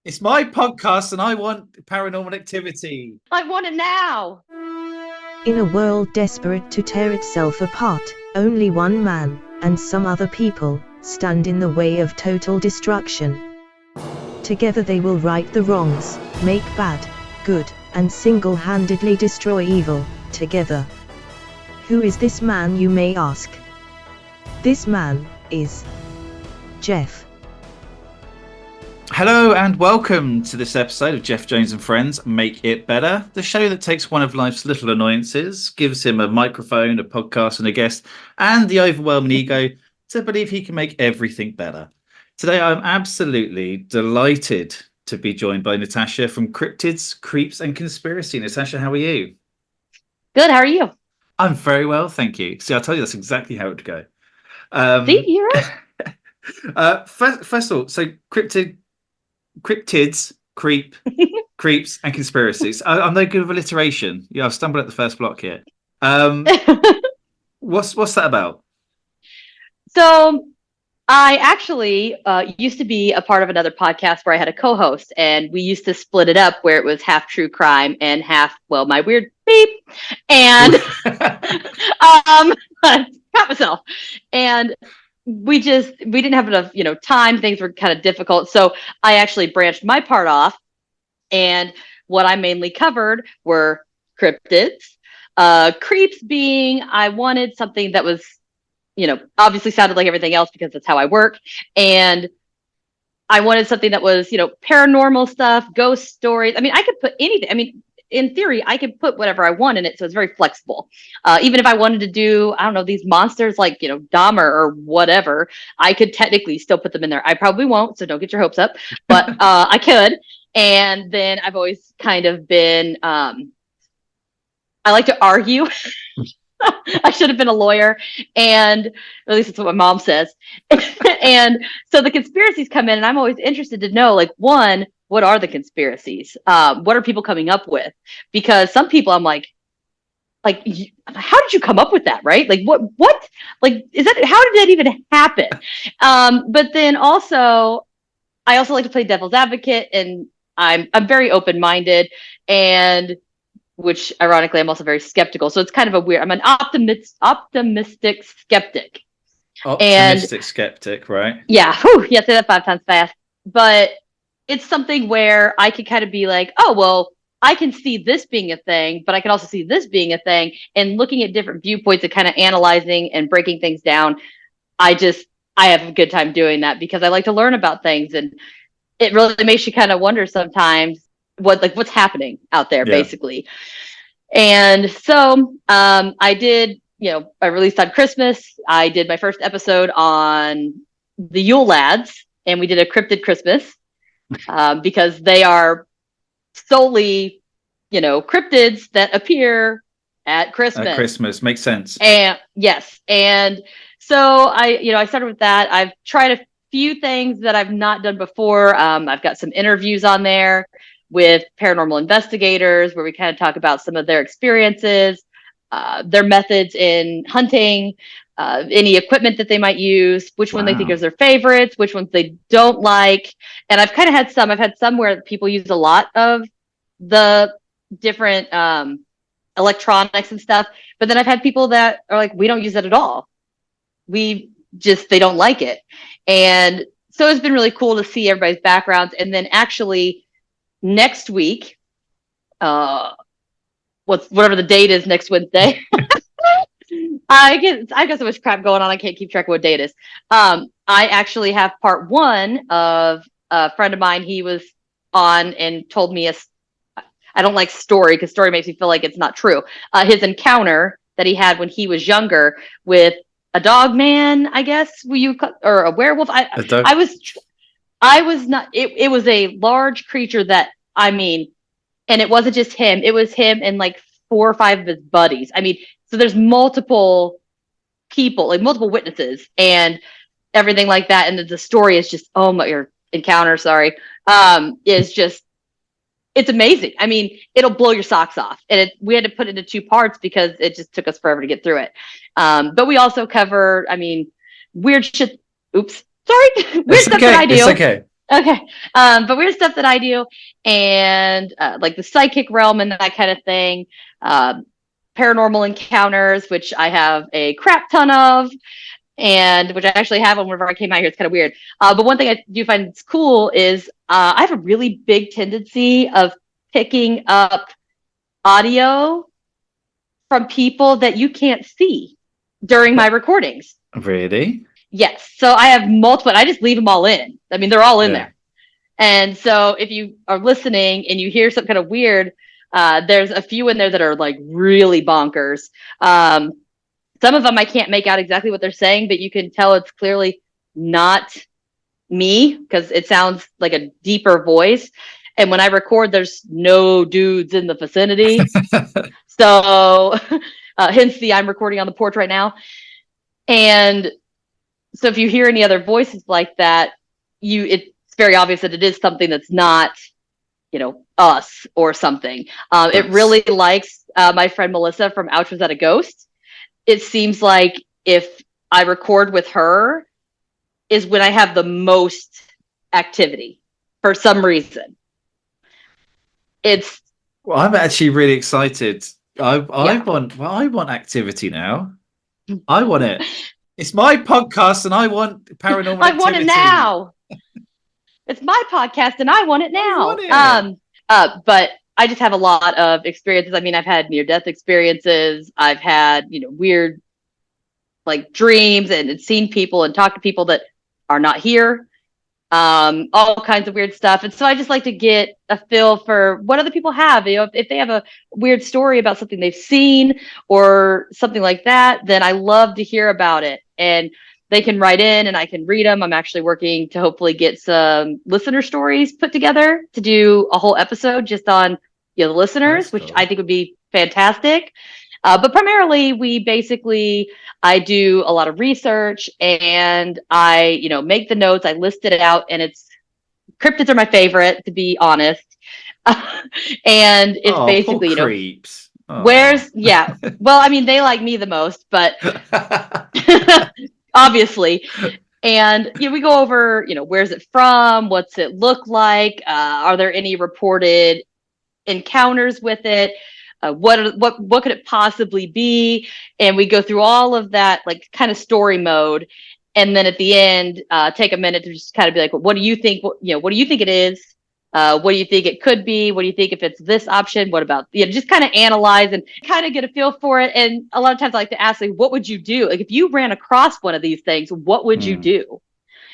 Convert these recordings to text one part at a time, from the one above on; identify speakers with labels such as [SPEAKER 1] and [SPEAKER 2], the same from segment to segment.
[SPEAKER 1] It's my podcast and I want paranormal activity.
[SPEAKER 2] I want it now.
[SPEAKER 3] In a world desperate to tear itself apart, only one man, and some other people, stand in the way of total destruction. Together they will right the wrongs, make bad, good, and single-handedly destroy evil, together. Who is this man, you may ask? This man is Jeff.
[SPEAKER 1] Hello and welcome to this episode of Jeff Jones and Friends Make It Better, the show that takes one of life's little annoyances, gives him a microphone, a podcast and a guest, and the overwhelming ego to believe he can make everything better. Today I'm absolutely delighted to be joined by Natasha from Cryptids, Creeps and Conspiracy. Natasha, how are you?
[SPEAKER 2] Good. How are you?
[SPEAKER 1] I'm very well, thank you. See, I'll tell you that's exactly how it would go.
[SPEAKER 2] See, you're right.
[SPEAKER 1] First of all, so Cryptids, creeps, and conspiracies. I'm no good with alliteration. Yeah, I've stumbled at the first block here. What's that about?
[SPEAKER 2] So I actually used to be a part of another podcast where I had a co-host, and we used to split it up where it was half true crime and half, well, my weird beep. And got myself. And we didn't have enough, time. Things were kind of difficult. So I actually branched my part off. And what I mainly covered were cryptids, creeps being, I wanted something that was, obviously sounded like everything else because that's how I work. And I wanted something that was, paranormal stuff, ghost stories. I mean, I could put anything. I mean, in theory, I could put whatever I want in it. So it's very flexible. Even if I wanted to do, I don't know, these monsters like, Dahmer or whatever, I could technically still put them in there. I probably won't, so don't get your hopes up, but I could. And then I've always kind of been, I like to argue. I should have been a lawyer, and at least that's what my mom says. And so the conspiracies come in, and I'm always interested to know, like, one, what are the conspiracies? What are people coming up with? Because some people I'm like, how did you come up with that? Right? Like, what, like, is that, how did that even happen? But then also, I also like to play devil's advocate, and I'm very open-minded, and which ironically I'm also very skeptical. So it's kind of a weird, I'm an optimistic skeptic.
[SPEAKER 1] Skeptic, right?
[SPEAKER 2] Yeah. Yeah. Say that 5 times fast. But it's something where I could kind of be like, oh, well, I can see this being a thing, but I can also see this being a thing. And looking at different viewpoints and kind of analyzing and breaking things down, I have a good time doing that because I like to learn about things. And it really makes you kind of wonder sometimes what's happening out there, basically. And so I did, I released on Christmas. I did my first episode on the Yule Lads, and we did a cryptid Christmas because they are solely, cryptids that appear at Christmas.
[SPEAKER 1] At Christmas makes sense.
[SPEAKER 2] And yes. And so I started with that. I've tried a few things that I've not done before. I've got some interviews on there with paranormal investigators where we kind of talk about some of their experiences, their methods in hunting, any equipment that they might use, which one they think is their favorites, which ones they don't like. And I've had some where people use a lot of the different electronics and stuff. But then I've had people that are like, we don't use it at all. They don't like it. And so it's been really cool to see everybody's backgrounds. And then actually, next week, whatever the date is, next Wednesday. I got so much crap going on, I can't keep track of what date it is. I actually have part 1 of a friend of mine. He was on and told me I don't like story because story makes me feel like it's not true. His encounter that he had when he was younger with a dog man, I guess, or a werewolf. I was not, it was a large creature that, and it wasn't just him, it was him and like 4 or 5 of his buddies. So there's multiple people, like multiple witnesses and everything like that. And the story is just, your encounter, sorry, is just, it's amazing. It'll blow your socks off. And we had to put it into 2 parts because it just took us forever to get through it. But we also cover, weird shit. Oops. Sorry. Weird stuff that I do.
[SPEAKER 1] It's okay.
[SPEAKER 2] Okay. But weird stuff that I do, and like the psychic realm and that kind of thing. Paranormal encounters, which I have a crap ton of, and which I actually have one whenever I came out here. It's kind of weird. But one thing I do find it's cool is I have a really big tendency of picking up audio from people that you can't see during my recordings.
[SPEAKER 1] Really?
[SPEAKER 2] Yes. So I have multiple, I just leave them all in. I mean, they're all in there. And so if you are listening and you hear something kind of weird, there's a few in there that are like really bonkers. Some of them I can't make out exactly what they're saying, but you can tell it's clearly not me because it sounds like a deeper voice. And when I record, there's no dudes in the vicinity. So hence the I'm recording on the porch right now. And so if you hear any other voices like that, it's very obvious that it is something that's not, us or something. It really likes my friend Melissa from Ouch Was That a Ghost? It seems like if I record with her is when I have the most activity for some reason.
[SPEAKER 1] Well, I'm actually really excited. I want activity now. I want it. It's my podcast, and I want paranormal activity.
[SPEAKER 2] I want it now. It's my podcast, and I want it now. But I just have a lot of experiences. I mean, I've had near-death experiences. I've had, weird, like, dreams and seen people and talked to people that are not here. All kinds of weird stuff. And so I just like to get a feel for what other people have. If they have a weird story about something they've seen or something like that, then I love to hear about it. And they can write in and I can read them. I'm actually working to hopefully get some listener stories put together to do a whole episode just on the listeners, which I think would be fantastic. But primarily, I do a lot of research and I, make the notes. I list it out, and cryptids are my favorite, to be honest. And it's basically,
[SPEAKER 1] creeps.
[SPEAKER 2] Well, I mean, they like me the most, but obviously. And we go over, where's it from? What's it look like? Are there any reported encounters with it? What could it possibly be? And we go through all of that, like, kind of story mode, and then at the end, take a minute to just kind of be like, well, what do you think? What do you think it is? What do you think it could be? What do you think if it's this option? What about just kind of analyze and kind of get a feel for it. And a lot of times I like to ask, like, what would you do? Like, if you ran across one of these things, what would you do?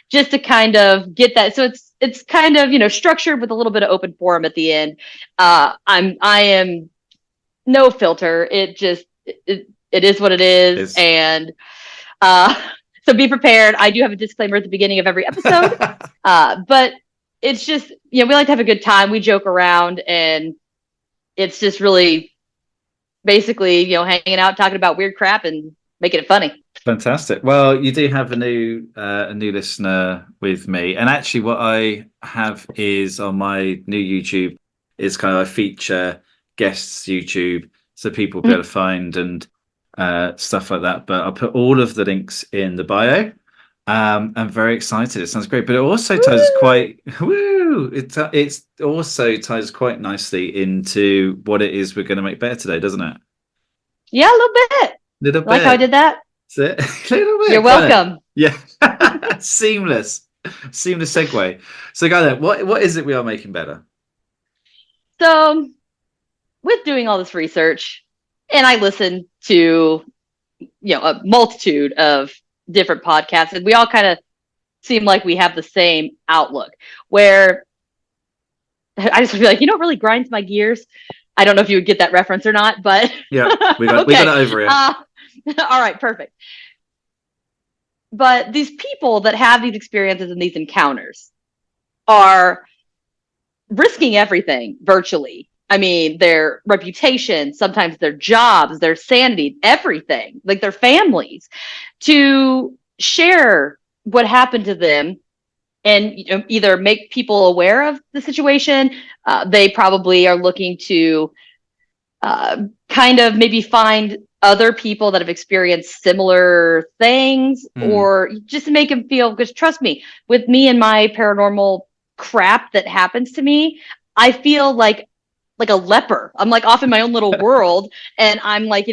[SPEAKER 2] Just to kind of get that. So it's kind of structured with a little bit of open forum at the end. I am no filter. It is what it is. And so be prepared. I do have a disclaimer at the beginning of every episode. But it's just, we like to have a good time. We joke around, and it's just really basically, hanging out, talking about weird crap and making it funny.
[SPEAKER 1] Fantastic. Well, you do have a new listener with me. And actually what I have is on my new YouTube is kind of I feature guests YouTube, so people will be able to find and stuff like that. But I'll put all of the links in the bio. I'm very excited. It sounds great, but it also ties quite it also ties quite nicely into what it is we're going to make better today, doesn't it?
[SPEAKER 2] Yeah, a little bit. Like how I did that?
[SPEAKER 1] That's it. A little bit.
[SPEAKER 2] You're welcome.
[SPEAKER 1] Yeah. Seamless segue. So go then, what is it we are making better?
[SPEAKER 2] So with doing all this research, and I listen to a multitude of different podcasts, and we all kind of seem like we have the same outlook, where I just feel like, it really grinds my gears. I don't know if you would get that reference or not, but
[SPEAKER 1] yeah, we got it over here.
[SPEAKER 2] All right, perfect. But these people that have these experiences and these encounters are risking everything virtually. I mean, their reputation, sometimes their jobs, their sanity, everything, like their families, to share what happened to them and either make people aware of the situation. They probably are looking to kind of maybe find other people that have experienced similar things, or just to make them feel, because trust me, with me and my paranormal crap that happens to me, I feel like a leper. I'm like off in my own little world, and I'm like,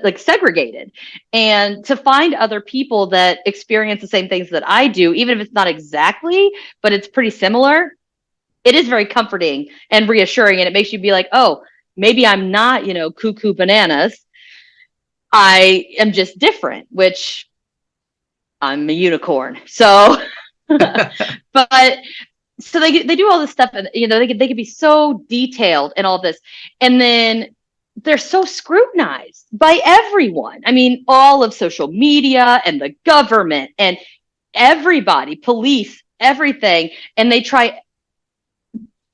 [SPEAKER 2] like segregated. And to find other people that experience the same things that I do, even if it's not exactly, but it's pretty similar, it is very comforting and reassuring. And it makes you be like, oh, maybe I'm not, cuckoo bananas. I am just different, which I'm a unicorn. So, but so they do all this stuff, and they could be so detailed and all this, and then they're so scrutinized by everyone. I mean, all of social media and the government and everybody, police, everything, and they try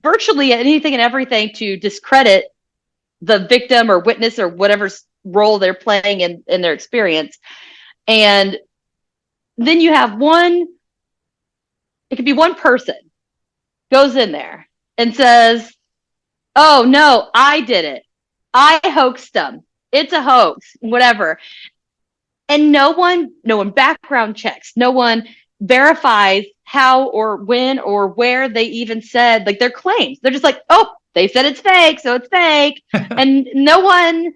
[SPEAKER 2] virtually anything and everything to discredit the victim or witness or whatever role they're playing in their experience. And then you have it could be one person goes in there and says, oh no, I did it. I hoaxed them. It's a hoax, whatever. And no one background checks. No one verifies how or when or where they even said like their claims. They're just like, oh, they said it's fake, so it's fake. And no one,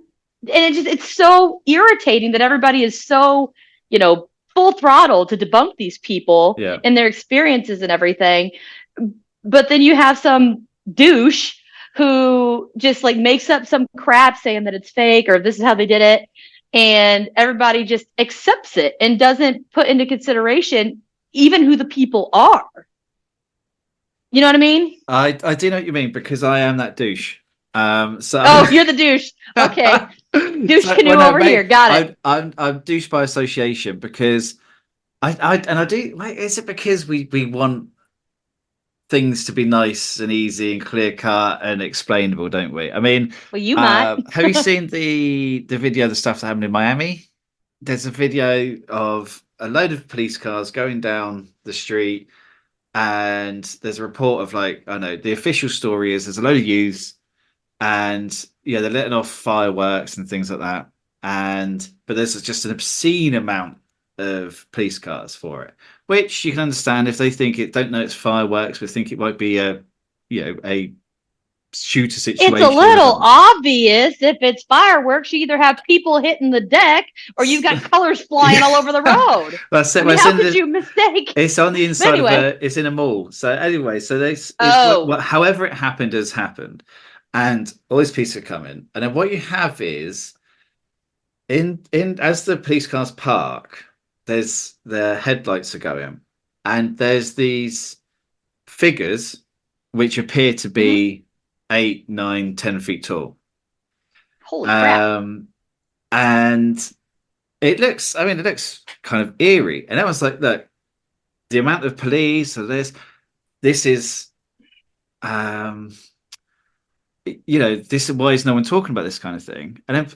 [SPEAKER 2] and it's so irritating that everybody is so, full throttle to debunk these people and their experiences and everything. But then you have some douche who just like makes up some crap saying that it's fake or this is how they did it. And everybody just accepts it and doesn't put into consideration even who the people are. You know what I mean?
[SPEAKER 1] I do know what you mean, because I am that douche.
[SPEAKER 2] You're the douche. Okay. Douche canoe over here. Got it.
[SPEAKER 1] I'm douche by association, because I do. Like, is it because we want things to be nice and easy and clear cut and explainable, don't we? I mean,
[SPEAKER 2] well, you might.
[SPEAKER 1] Have you seen the video of the stuff that happened in Miami? There's a video of a load of police cars going down the street, and there's a report of like, I know the official story is there's a load of youths, and they're letting off fireworks and things like that, but there's just an obscene amount of police cars for it, which you can understand if they don't know it's fireworks, but think it might be a shooter situation.
[SPEAKER 2] It's a little obvious if it's fireworks. You either have people hitting the deck or you've got colors flying all over the road.
[SPEAKER 1] That's it.
[SPEAKER 2] How could you mistake?
[SPEAKER 1] It's on the inside of it's in a mall. So anyway, however it happened has happened, and all these police are coming, and then what you have is in as the police cars park, there's the headlights are going, and there's these figures which appear to be 8, 9, 10 feet tall.
[SPEAKER 2] Holy crap.
[SPEAKER 1] And it looks kind of eerie. And I was like, look, the amount of police, so this is this is why is no one talking about this kind of thing? And then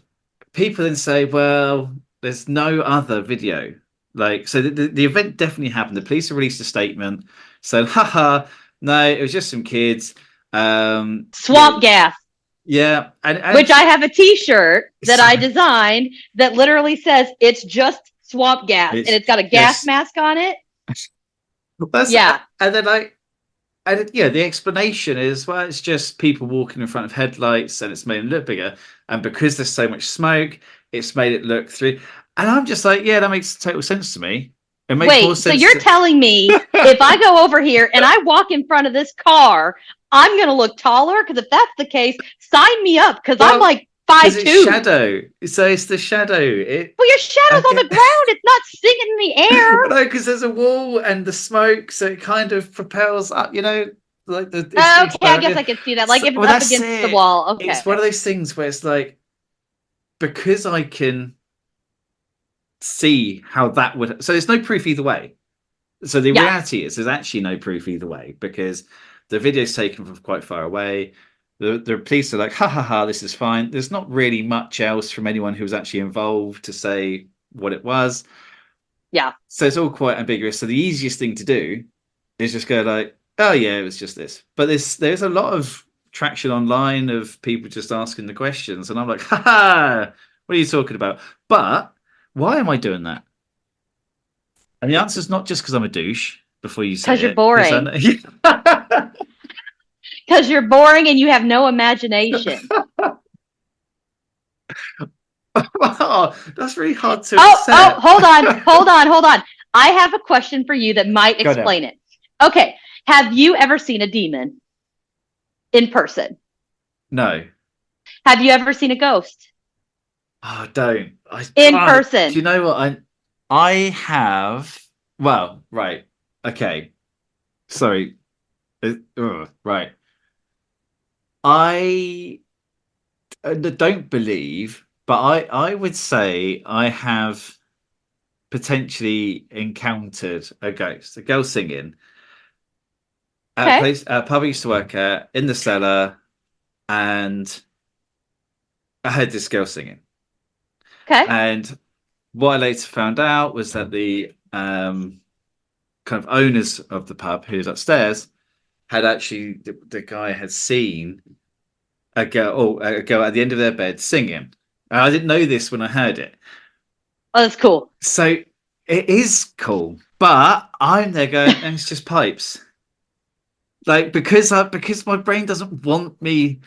[SPEAKER 1] people then say, well, there's no other video. Like, so the event definitely happened. The police have released a statement saying, haha, no, it was just some kids.
[SPEAKER 2] Swamp gas.
[SPEAKER 1] Yeah. And
[SPEAKER 2] which I have a t-shirt that I designed that literally says it's just swamp gas, and it's got a gas mask on it.
[SPEAKER 1] And then the explanation is, well, it's just people walking in front of headlights and it's made it look bigger. And because there's so much smoke, it's made it look through. And I'm just like, yeah, that makes total sense to me. It makes more sense.
[SPEAKER 2] So you're telling me if I go over here and I walk in front of this car, I'm going to look taller? Because if that's the case, sign me up, because I'm like 5'2".
[SPEAKER 1] It's shadow. So it's the shadow.
[SPEAKER 2] Well, your shadow's on the ground. It's not singing in the air.
[SPEAKER 1] No, because there's a wall and the smoke, so it kind of propels up, like the...
[SPEAKER 2] Okay, I guess I can see that. Like, if it's up against the wall. Okay.
[SPEAKER 1] It's one of those things where it's like, because I can see how that would... So there's no proof either way. So the reality is there's actually no proof either way, because the video's taken from quite far away. The police are like, ha ha ha, this is fine. There's not really much else from anyone who was actually involved to say what it was.
[SPEAKER 2] Yeah.
[SPEAKER 1] So it's all quite ambiguous. So the easiest thing to do is just go like, oh yeah, it was just this. But there's a lot of traction online of people just asking the questions. And I'm like, ha ha, what are you talking about? But why am I doing that? And the answer is not just because I'm a douche. before you say it.
[SPEAKER 2] 'Cause you're boring.
[SPEAKER 1] I
[SPEAKER 2] Because you're boring and you have no imagination.
[SPEAKER 1] Oh, that's really hard to
[SPEAKER 2] Oh,
[SPEAKER 1] accept.
[SPEAKER 2] hold on. I have a question for you that might
[SPEAKER 1] Go now.
[SPEAKER 2] explain it. Okay. Have you ever seen a demon in person?
[SPEAKER 1] No.
[SPEAKER 2] Have you ever seen a ghost
[SPEAKER 1] Oh, don't.
[SPEAKER 2] in
[SPEAKER 1] Do
[SPEAKER 2] person?
[SPEAKER 1] you know what? I have. Well, right. Okay. Sorry. Right. I don't believe, but I would say I have potentially encountered a ghost, a girl singing at
[SPEAKER 2] Okay.
[SPEAKER 1] a pub I used to work at in the cellar, and I heard this girl singing.
[SPEAKER 2] Okay.
[SPEAKER 1] And what I later found out was that the kind of owners of the pub, who's upstairs, had actually the guy had seen a girl at the end of their bed singing. And I didn't know this when I heard it.
[SPEAKER 2] Oh, that's cool.
[SPEAKER 1] So it is cool, but I'm there going, "And it's just pipes." Like because my brain doesn't want me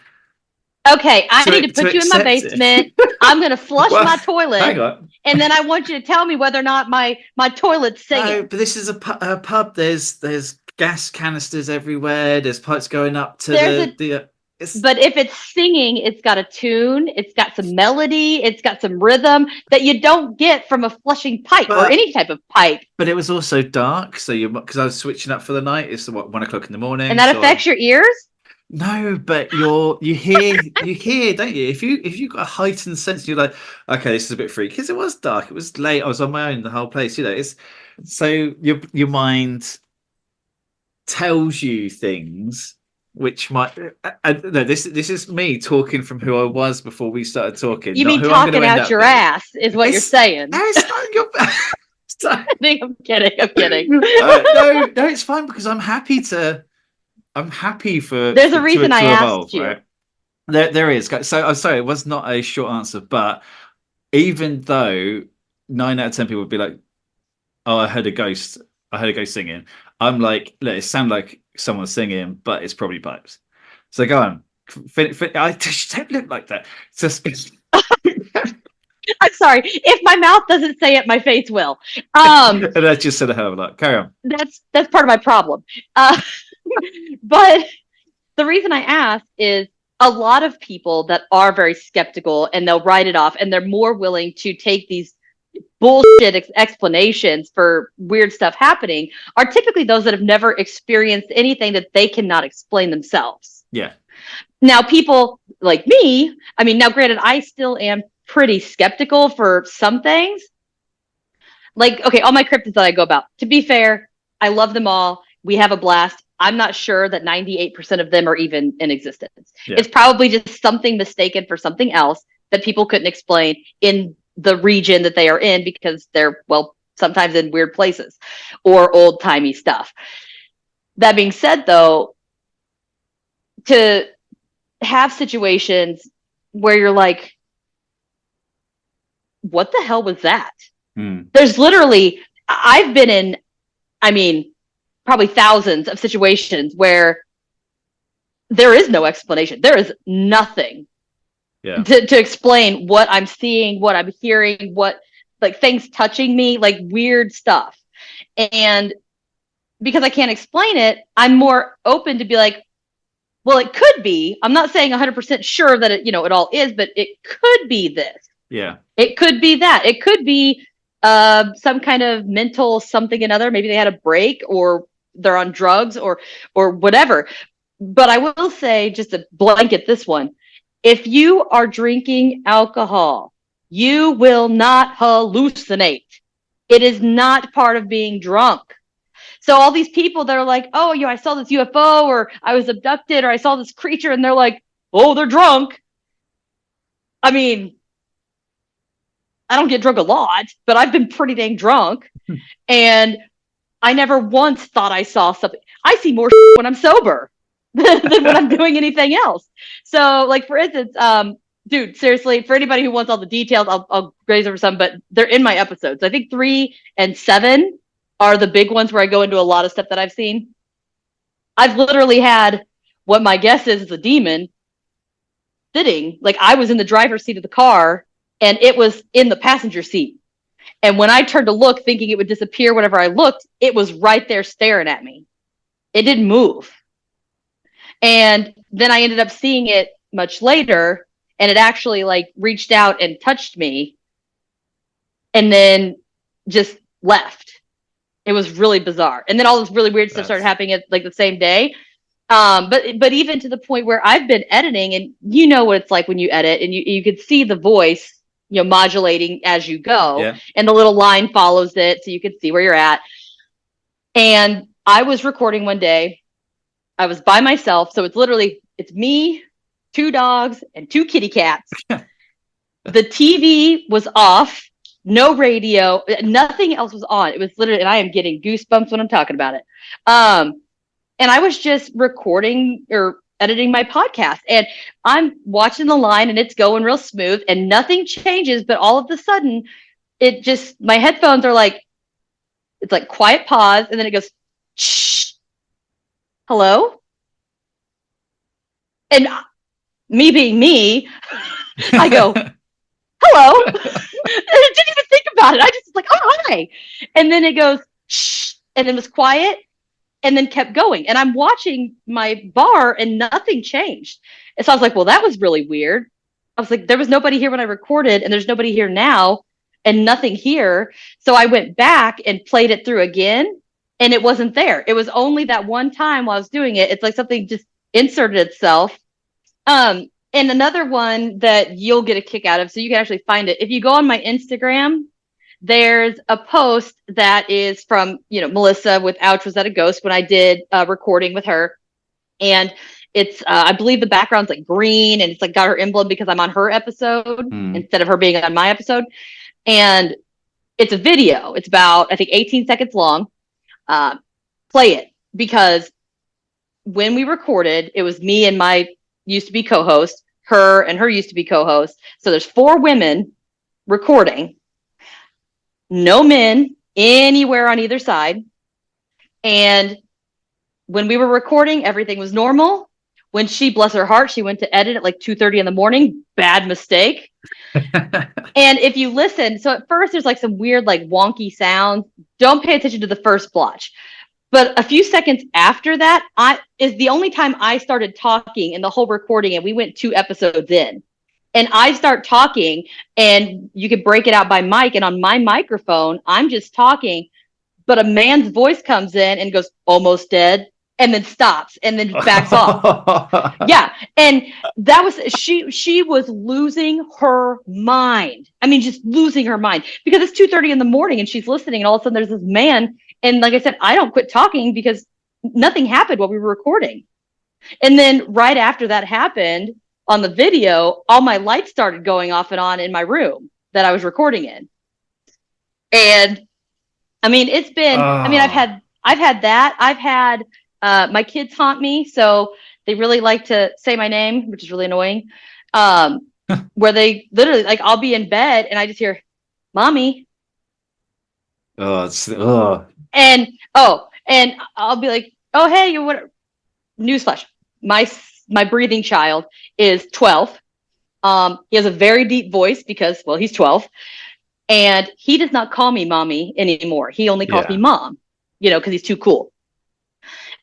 [SPEAKER 2] Okay, I need to put you in my
[SPEAKER 1] accept
[SPEAKER 2] basement.
[SPEAKER 1] it.
[SPEAKER 2] I'm gonna flush
[SPEAKER 1] Well,
[SPEAKER 2] my
[SPEAKER 1] hang
[SPEAKER 2] toilet,
[SPEAKER 1] on.
[SPEAKER 2] and then I want you to tell me whether or not my toilet's
[SPEAKER 1] No,
[SPEAKER 2] singing.
[SPEAKER 1] but this is a pub. There's gas canisters everywhere. There's pipes going up to
[SPEAKER 2] There's
[SPEAKER 1] the. It's,
[SPEAKER 2] But if it's singing, it's got a tune, it's got some melody, it's got some rhythm that you don't get from a flushing pipe or any type of pipe.
[SPEAKER 1] But it was also dark, so because I was switching up for the night. It's what 1 o'clock in the morning,
[SPEAKER 2] And that affects your ears?
[SPEAKER 1] No, but you hear, don't you? If you got a heightened sense, you're like, okay, this is a bit freaky because it was dark, it was late, I was on my own the whole place. It's so your mind tells you things which might. No, this is me talking from who I was before we started talking.
[SPEAKER 2] You
[SPEAKER 1] not
[SPEAKER 2] mean
[SPEAKER 1] who I'm
[SPEAKER 2] talking
[SPEAKER 1] gonna end
[SPEAKER 2] out
[SPEAKER 1] up
[SPEAKER 2] your
[SPEAKER 1] being.
[SPEAKER 2] ass is what you're saying.
[SPEAKER 1] No, it's not your.
[SPEAKER 2] I think I'm kidding.
[SPEAKER 1] No, it's fine because I'm happy for
[SPEAKER 2] There's a reason I
[SPEAKER 1] evolve,
[SPEAKER 2] asked you.
[SPEAKER 1] right? There is. So I'm sorry, it was not a short answer, but even though 9 out of 10 people would be like, "Oh, I heard a ghost singing," I'm like, "Look, it sounds like someone singing, but it's probably pipes." So go on. I just don't look like that. It's just
[SPEAKER 2] I'm sorry. If my mouth doesn't say it, my face will.
[SPEAKER 1] and I just said a hell of a lot. Carry on.
[SPEAKER 2] That's part of my problem. But the reason I ask is a lot of people that are very skeptical and they'll write it off and they're more willing to take these bullshit explanations for weird stuff happening are typically those that have never experienced anything that they cannot explain themselves.
[SPEAKER 1] Yeah.
[SPEAKER 2] Now, people like me, I mean, now granted, I still am pretty skeptical for some things. Like, okay, all my cryptids that I go about, to be fair, I love them all. We have a blast. I'm not sure that 98% of them are even in existence.
[SPEAKER 1] Yeah.
[SPEAKER 2] It's probably just something mistaken for something else that people couldn't explain in the region that they are in because they're, well, sometimes in weird places or old-timey stuff. That being said, though, to have situations where you're like, what the hell was that? There's literally, I've been in, I mean, probably thousands of situations where there is no explanation. There is nothing to explain what I'm seeing, what I'm hearing, what, like, things touching me, like weird stuff. And because I can't explain it, I'm more open to be like, well, it could be. I'm not saying 100% sure that it, it all is, but it could be this.
[SPEAKER 1] Yeah.
[SPEAKER 2] It could be that. It could be some kind of mental something another. Maybe they had a break or they're on drugs or whatever. But I will say, just to blanket this one, if you are drinking alcohol, you will not hallucinate. It is not part of being drunk. So all these people that are like, oh, I saw this UFO or I was abducted or I saw this creature, and they're like, oh, they're drunk. I mean, I don't get drunk a lot, but I've been pretty dang drunk. And I never once thought I saw something. I see more when I'm sober than when I'm doing anything else. So, like, for instance, dude, seriously, for anybody who wants all the details, I'll graze over some, but they're in my episodes. I think 3 and 7 are the big ones where I go into a lot of stuff that I've seen. I've literally had what my guess is a demon sitting, like I was in the driver's seat of the car and it was in the passenger seat. And when I turned to look, thinking it would disappear whenever I looked, it was right there staring at me. It didn't move. And then I ended up seeing it much later, and it actually like reached out and touched me and then just left. It was really bizarre. And then all this really weird stuff started happening at like the same day. But even to the point where I've been editing, and you know what it's like when you edit, and you could see the voice, modulating as you go, and the little line follows it, so you can see where you're at. And I was recording one day. I was by myself, so it's me, 2 dogs, and 2 kitty cats. The TV was off, no radio, nothing else was on. It was literally, and I am getting goosebumps when I'm talking about it. And I was just recording or editing my podcast, and I'm watching the line and it's going real smooth and nothing changes, but all of a sudden my headphones are like, it's like quiet pause, and then it goes, shh, hello? And me being me, I go, hello? I didn't even think about it. I just was like, oh, hi. And then it goes, shh, and it was quiet. And then kept going. And I'm watching my bar and nothing changed. And so I was like, well, that was really weird. I was like, there was nobody here when I recorded, and there's nobody here now, and nothing here. So I went back and played it through again, and it wasn't there. It was only that one time while I was doing it. It's like something just inserted itself. And another one that you'll get a kick out of, so you can actually find it. If you go on my Instagram, there's a post that is from, Melissa with Ouch, Was That a Ghost? When I did a recording with her. And it's, I believe the background's like green, and it's like got her emblem because I'm on her episode instead of her being on my episode. And it's a video. It's about, I think, 18 seconds long. Play it, because when we recorded, it was me and my used to be co-host, her and her used to be co-host. So there's 4 women recording. No men anywhere on either side. And when we were recording, everything was normal. When she, bless her heart, she went to edit at like 2:30 in the morning. Bad mistake. And if you listen, so at first there's like some weird, like wonky sounds. Don't pay attention to the first blotch. But a few seconds after that, is the only time I started talking in the whole recording, and we went 2 episodes in. And I start talking, and you could break it out by mic. And on my microphone, I'm just talking, but a man's voice comes in and goes, almost dead, and then stops and then backs off. Yeah. And that was, she was losing her mind. I mean, just losing her mind, because it's 2:30 in the morning and she's listening, and all of a sudden there's this man. And like I said, I don't quit talking because nothing happened while we were recording. And then right after that happened, on the video, all my lights started going off and on in my room that I was recording in. And I mean, it's been, I mean, I've had that. I've had my kids haunt me. So they really like to say my name, which is really annoying. Where they literally, like, I'll be in bed and I just hear, mommy. And I'll be like, oh, hey, what? Newsflash. My breathing child is 12. He has a very deep voice because, well, he's 12. And he does not call me mommy anymore. He only calls me mom, because he's too cool.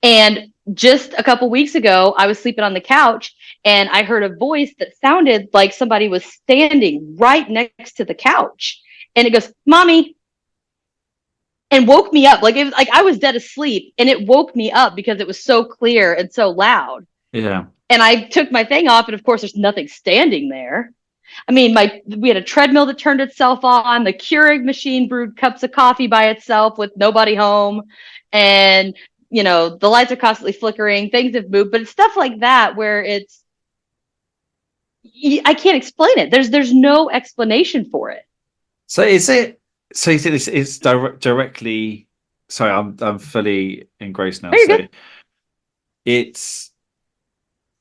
[SPEAKER 2] And just a couple weeks ago, I was sleeping on the couch and I heard a voice that sounded like somebody was standing right next to the couch. And it goes, mommy. And woke me up. Like, it was like I was dead asleep, and it woke me up because it was so clear and so loud.
[SPEAKER 1] Yeah.
[SPEAKER 2] And I took my thing off, and of course there's nothing standing there. I mean, we had a treadmill that turned itself on. The Keurig machine brewed cups of coffee by itself with nobody home. And, the lights are constantly flickering. Things have moved, but it's stuff like that where I can't explain it. There's no explanation for it.
[SPEAKER 1] So you think it's directly, sorry, I'm fully engrossed now.
[SPEAKER 2] Oh, you're
[SPEAKER 1] so
[SPEAKER 2] good.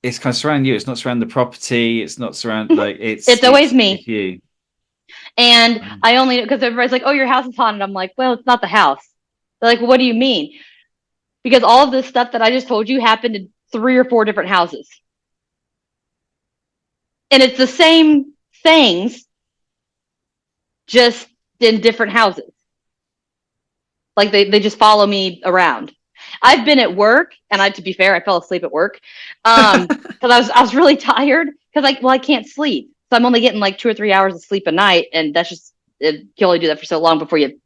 [SPEAKER 1] It's kind of surrounding you. It's not surrounding the property. It's not surrounding, like, it's
[SPEAKER 2] always me.
[SPEAKER 1] You.
[SPEAKER 2] And I only, because everybody's like, oh, your house is haunted. I'm like, well, it's not the house. They're like, well, what do you mean? Because all of this stuff that I just told you happened in 3 or 4 different houses. And it's the same things, just in different houses. Like they just follow me around. I've been at work, and to be fair, I fell asleep at work because I was really tired because I can't sleep, so I'm only getting like 2 or 3 hours of sleep a night, and that's just you can only do that for so long before you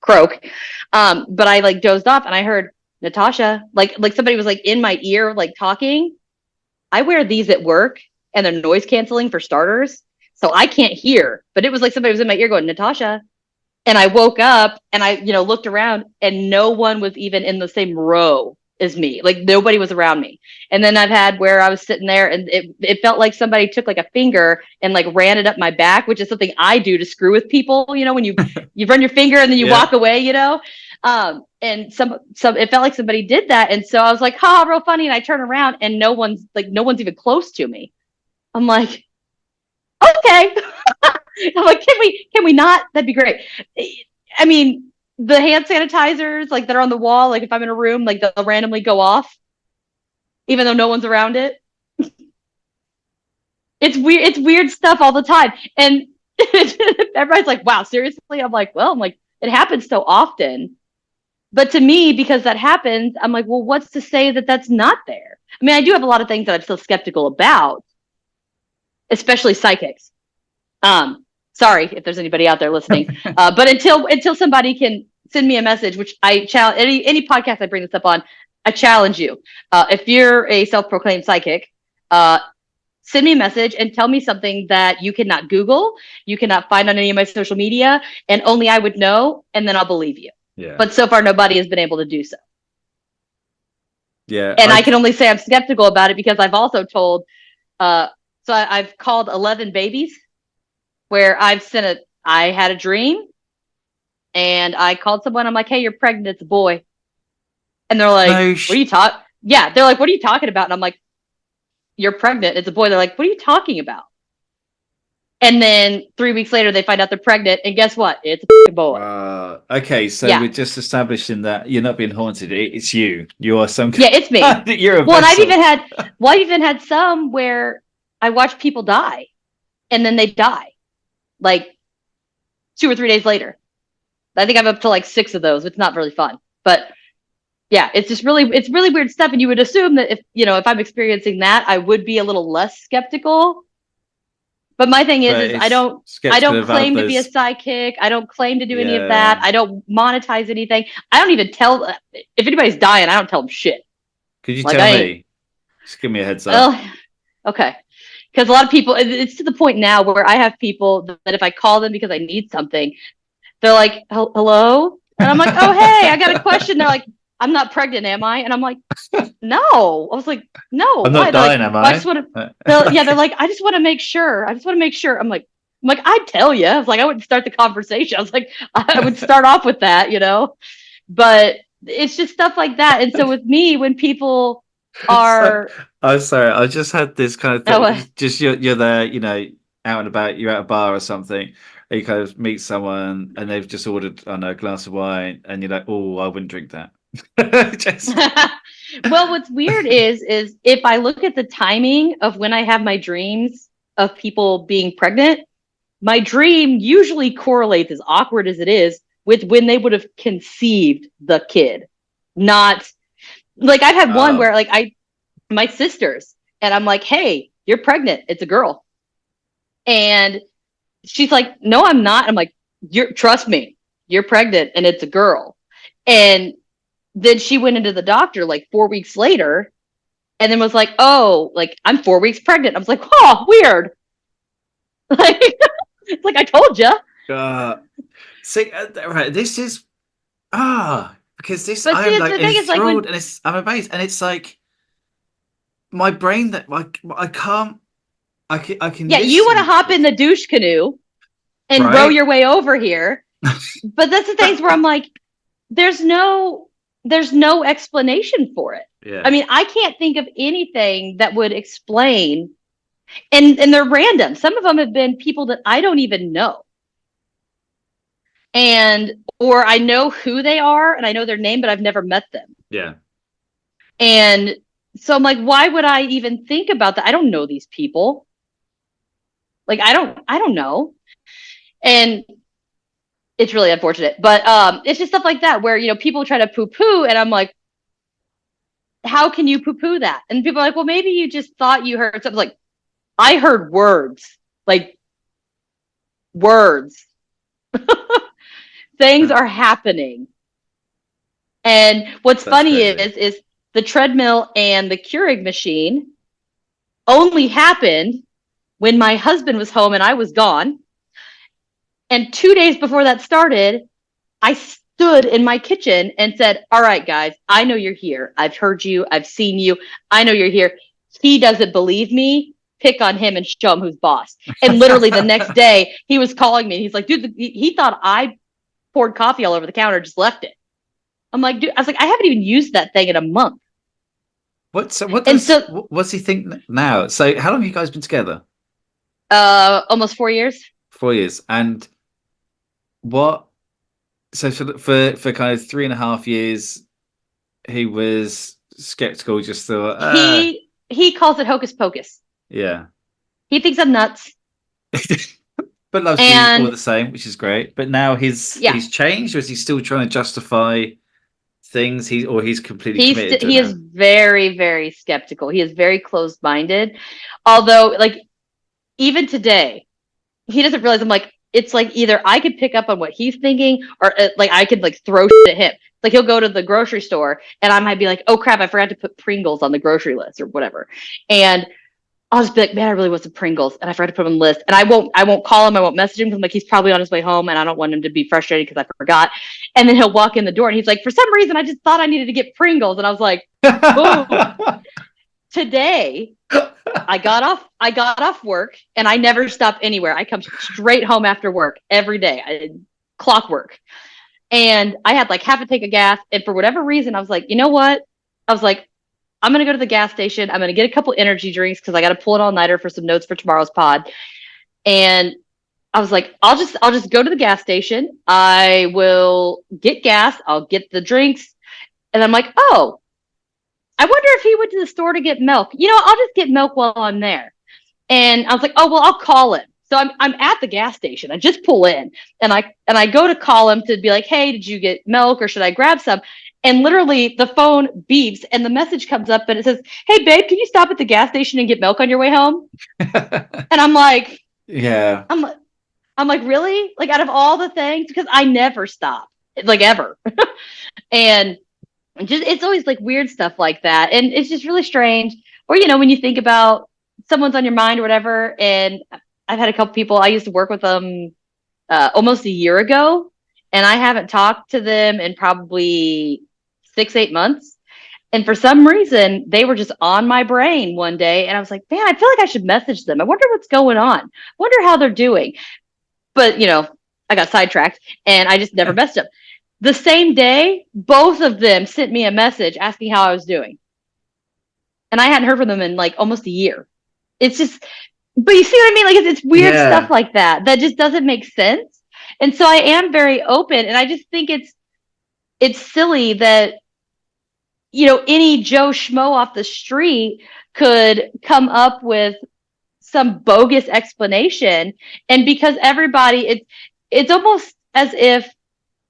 [SPEAKER 2] croak. But I like dozed off, and I heard Natasha, like somebody was like in my ear, like talking. I wear these at work, and they're noise canceling for starters, so I can't hear. But it was like somebody was in my ear going, Natasha. And I woke up and I, looked around and no one was even in the same row as me. Like nobody was around me. And then I've had where I was sitting there and it felt like somebody took like a finger and like ran it up my back, which is something I do to screw with people, when you run your finger and then you walk away, and it felt like somebody did that. And so I was like, real funny. And I turn around and no one's even close to me. I'm like, okay. I'm like, can we not? That'd be great. I mean, the hand sanitizers, like that are on the wall, like if I'm in a room, like they'll randomly go off, even though no one's around it. It's weird stuff all the time. And everybody's like, wow, seriously? I'm like, it happens so often. But to me, because that happens, I'm like, well, what's to say that that's not there? I mean, I do have a lot of things that I'm still skeptical about, especially psychics. Sorry if there's anybody out there listening, but until somebody can send me a message, which I challenge any podcast I bring this up on, I challenge you. If you're a self-proclaimed psychic, send me a message and tell me something that you cannot Google, you cannot find on any of my social media, and only I would know, and then I'll believe you.
[SPEAKER 1] Yeah.
[SPEAKER 2] But so far, nobody has been able to do so.
[SPEAKER 1] Yeah.
[SPEAKER 2] And I can only say I'm skeptical about it because I've also told, I've called 11 babies. Where I had a dream and I called someone. I'm like, hey, you're pregnant. It's a boy. And they're like, what are you talking? Yeah. They're like, what are you talking about? And I'm like, you're pregnant. It's a boy. They're like, what are you talking about? And then 3 weeks later, they find out they're pregnant. And guess what? It's a boy.
[SPEAKER 1] Okay. So we're just establishing that you're not being haunted. It's you. You are some.
[SPEAKER 2] Yeah, it's me.
[SPEAKER 1] You're a
[SPEAKER 2] and I've even had some where I watch people die and then they die. Like 2 or 3 days later. I think I'm up to like 6 of those. It's not really fun, but yeah, it's really weird stuff. And you would assume that if I'm experiencing that, I would be a little less skeptical. But my thing is I don't claim to be a psychic. I don't claim to do any of that. I don't monetize anything. I don't even tell if anybody's dying. I don't tell them shit.
[SPEAKER 1] Could you tell me? Just give me a heads up.
[SPEAKER 2] Okay. Because a lot of people, it's to the point now where I have people that if I call them because I need something, they're like, hello? And I'm like, oh, hey, I got a question. They're like, I'm not pregnant, am I? And I'm like, no. I was like, no.
[SPEAKER 1] I'm not dying, am I?
[SPEAKER 2] I just want to, they're like, I just want to make sure. I'm like, I'd tell you. I was like, I wouldn't start the conversation. I was like, I would start off with that, But it's just stuff like that. And so with me, when people are...
[SPEAKER 1] I'm sorry. I just had this kind of thing. Just you're there, out and about. You're at a bar or something. And you kind of meet someone, and they've just ordered, a glass of wine, and you're like, "Oh, I wouldn't drink that."
[SPEAKER 2] Well, what's weird is if I look at the timing of when I have my dreams of people being pregnant, my dream usually correlates, as awkward as it is, with when they would have conceived the kid. Not like I've had one where my sisters, and I'm like, hey, you're pregnant. It's a girl. And she's like, no, I'm not. I'm like, trust me, you're pregnant and it's a girl. And then she went into the doctor like 4 weeks later and then was like, oh, like I'm 4 weeks pregnant. I was like, oh, weird. Like, it's like, I told you.
[SPEAKER 1] See, right. This is, because this,
[SPEAKER 2] but
[SPEAKER 1] I'm
[SPEAKER 2] see,
[SPEAKER 1] like
[SPEAKER 2] the thing is,
[SPEAKER 1] enthralled and I'm amazed. And it's like, my brain that I can't. I can.
[SPEAKER 2] Yeah, you want to hop in the douche canoe and row your way over here, but that's the things where I'm like, there's no explanation for it.
[SPEAKER 1] Yeah.
[SPEAKER 2] I mean, I can't think of anything that would explain, and they're random. Some of them have been people that I don't even know, and or I know who they are and I know their name, but I've never met them.
[SPEAKER 1] Yeah.
[SPEAKER 2] And so I'm like, why would I even think about that? I don't know these people. Like, I don't know. And it's really unfortunate, but it's just stuff like that where, people try to poo poo, and I'm like, how can you poo poo that? And people are like, well, maybe you just thought you heard something. Like, I heard words, like words. Things are happening. And what's
[SPEAKER 1] That's
[SPEAKER 2] funny
[SPEAKER 1] crazy.
[SPEAKER 2] is the treadmill and the Keurig machine only happened when my husband was home and I was gone. And 2 days before that started, I stood in my kitchen and said, all right, guys, I know you're here. I've heard you. I've seen you. I know you're here. He doesn't believe me. Pick on him and show him who's boss. And literally the next day, he was calling me. He's like, dude, he thought I poured coffee all over the counter, just left it. I'm like, dude, I was like, I haven't even used that thing in a month.
[SPEAKER 1] What's he think now? So how long have you guys been together?
[SPEAKER 2] Almost 4 years.
[SPEAKER 1] 4 years. And what, so for kind of 3.5 years, he was skeptical, just thought,
[SPEAKER 2] he calls it hocus pocus.
[SPEAKER 1] yeah.
[SPEAKER 2] He thinks I'm nuts.
[SPEAKER 1] But loves you all the same, which is great. But now he's changed, or is he still trying to justify things? He's completely committed to it.
[SPEAKER 2] He is very, very skeptical. He is very closed-minded. Although, like, even today, he doesn't realize I'm like, it's like either I could pick up on what he's thinking, or like I could like throw shit at him. Like, he'll go to the grocery store and I might be like, oh crap, I forgot to put Pringles on the grocery list or whatever. And I'll just be like, man, I really want some Pringles, and I forgot to put them on the list. And I won't call him, I won't message him, because like, he's probably on his way home and I don't want him to be frustrated because I forgot. And then he'll walk in the door and he's like, for some reason I just thought I needed to get Pringles. And I was like, boom. Today I got off work, and I never stop anywhere. I come straight home after work every day. Clockwork. And I had like half a tank of gas, and for whatever reason I was like, you know what? I was like, I'm going to go to the gas station. I'm going to get a couple energy drinks because I got to pull an all-nighter for some notes for tomorrow's pod. And I was like, I'll just go to the gas station. I will get gas. I'll get the drinks. And I'm like, oh, I wonder if he went to the store to get milk. I'll just get milk while I'm there. And I was like, oh, well, I'll call him. So I'm at the gas station. I just pull in, and I go to call him to be like, hey, did you get milk, or should I grab some? And literally the phone beeps and the message comes up and it says, hey, babe, can you stop at the gas station and get milk on your way home? And I'm like,
[SPEAKER 1] yeah.
[SPEAKER 2] I'm like, really? Like, out of all the things, because I never stop, like, ever. And it's always like weird stuff like that. And it's just really strange. Or, when you think about someone's on your mind or whatever. And I've had a couple people, I used to work with them almost a year ago, and I haven't talked to them in probably 6-8 months. And for some reason, they were just on my brain one day. And I was like, man, I feel like I should message them. I wonder what's going on. I wonder how they're doing. But, I got sidetracked and I just never messaged them. The same day, both of them sent me a message asking how I was doing. And I hadn't heard from them in like almost a year. It's just, but you see what I mean? Like, it's weird stuff like that just doesn't make sense. And so I am very open, and I just think it's silly that, any Joe Schmo off the street could come up with some bogus explanation. And because everybody, it's almost as if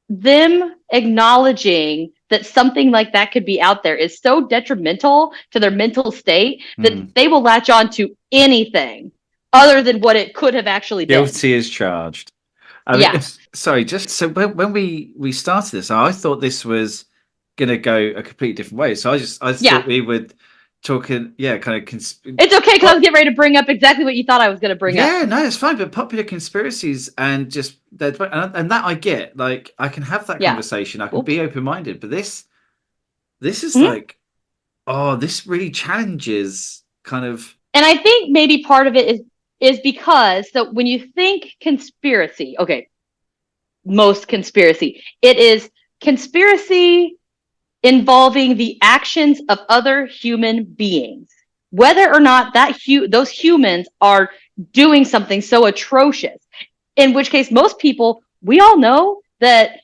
[SPEAKER 2] them acknowledging that something like that could be out there is so detrimental to their mental state that they will latch on to anything other than what it could have actually been.
[SPEAKER 1] Guilty as charged. I mean, sorry, just so when we started this, I thought this was going to go a completely different way. So I thought we would talking, kind of.
[SPEAKER 2] It's okay, because I was getting ready to bring up exactly what you thought I was going to bring up.
[SPEAKER 1] Yeah, no, it's fine. But popular conspiracies and just and that I get. Like, I can have that conversation. I can be open minded. But this is like, this really challenges kind of.
[SPEAKER 2] And I think maybe part of it is because, so when you think conspiracy, okay, most conspiracy, it is conspiracy involving the actions of other human beings, whether or not those humans are doing something so atrocious, in which case most people, we all know that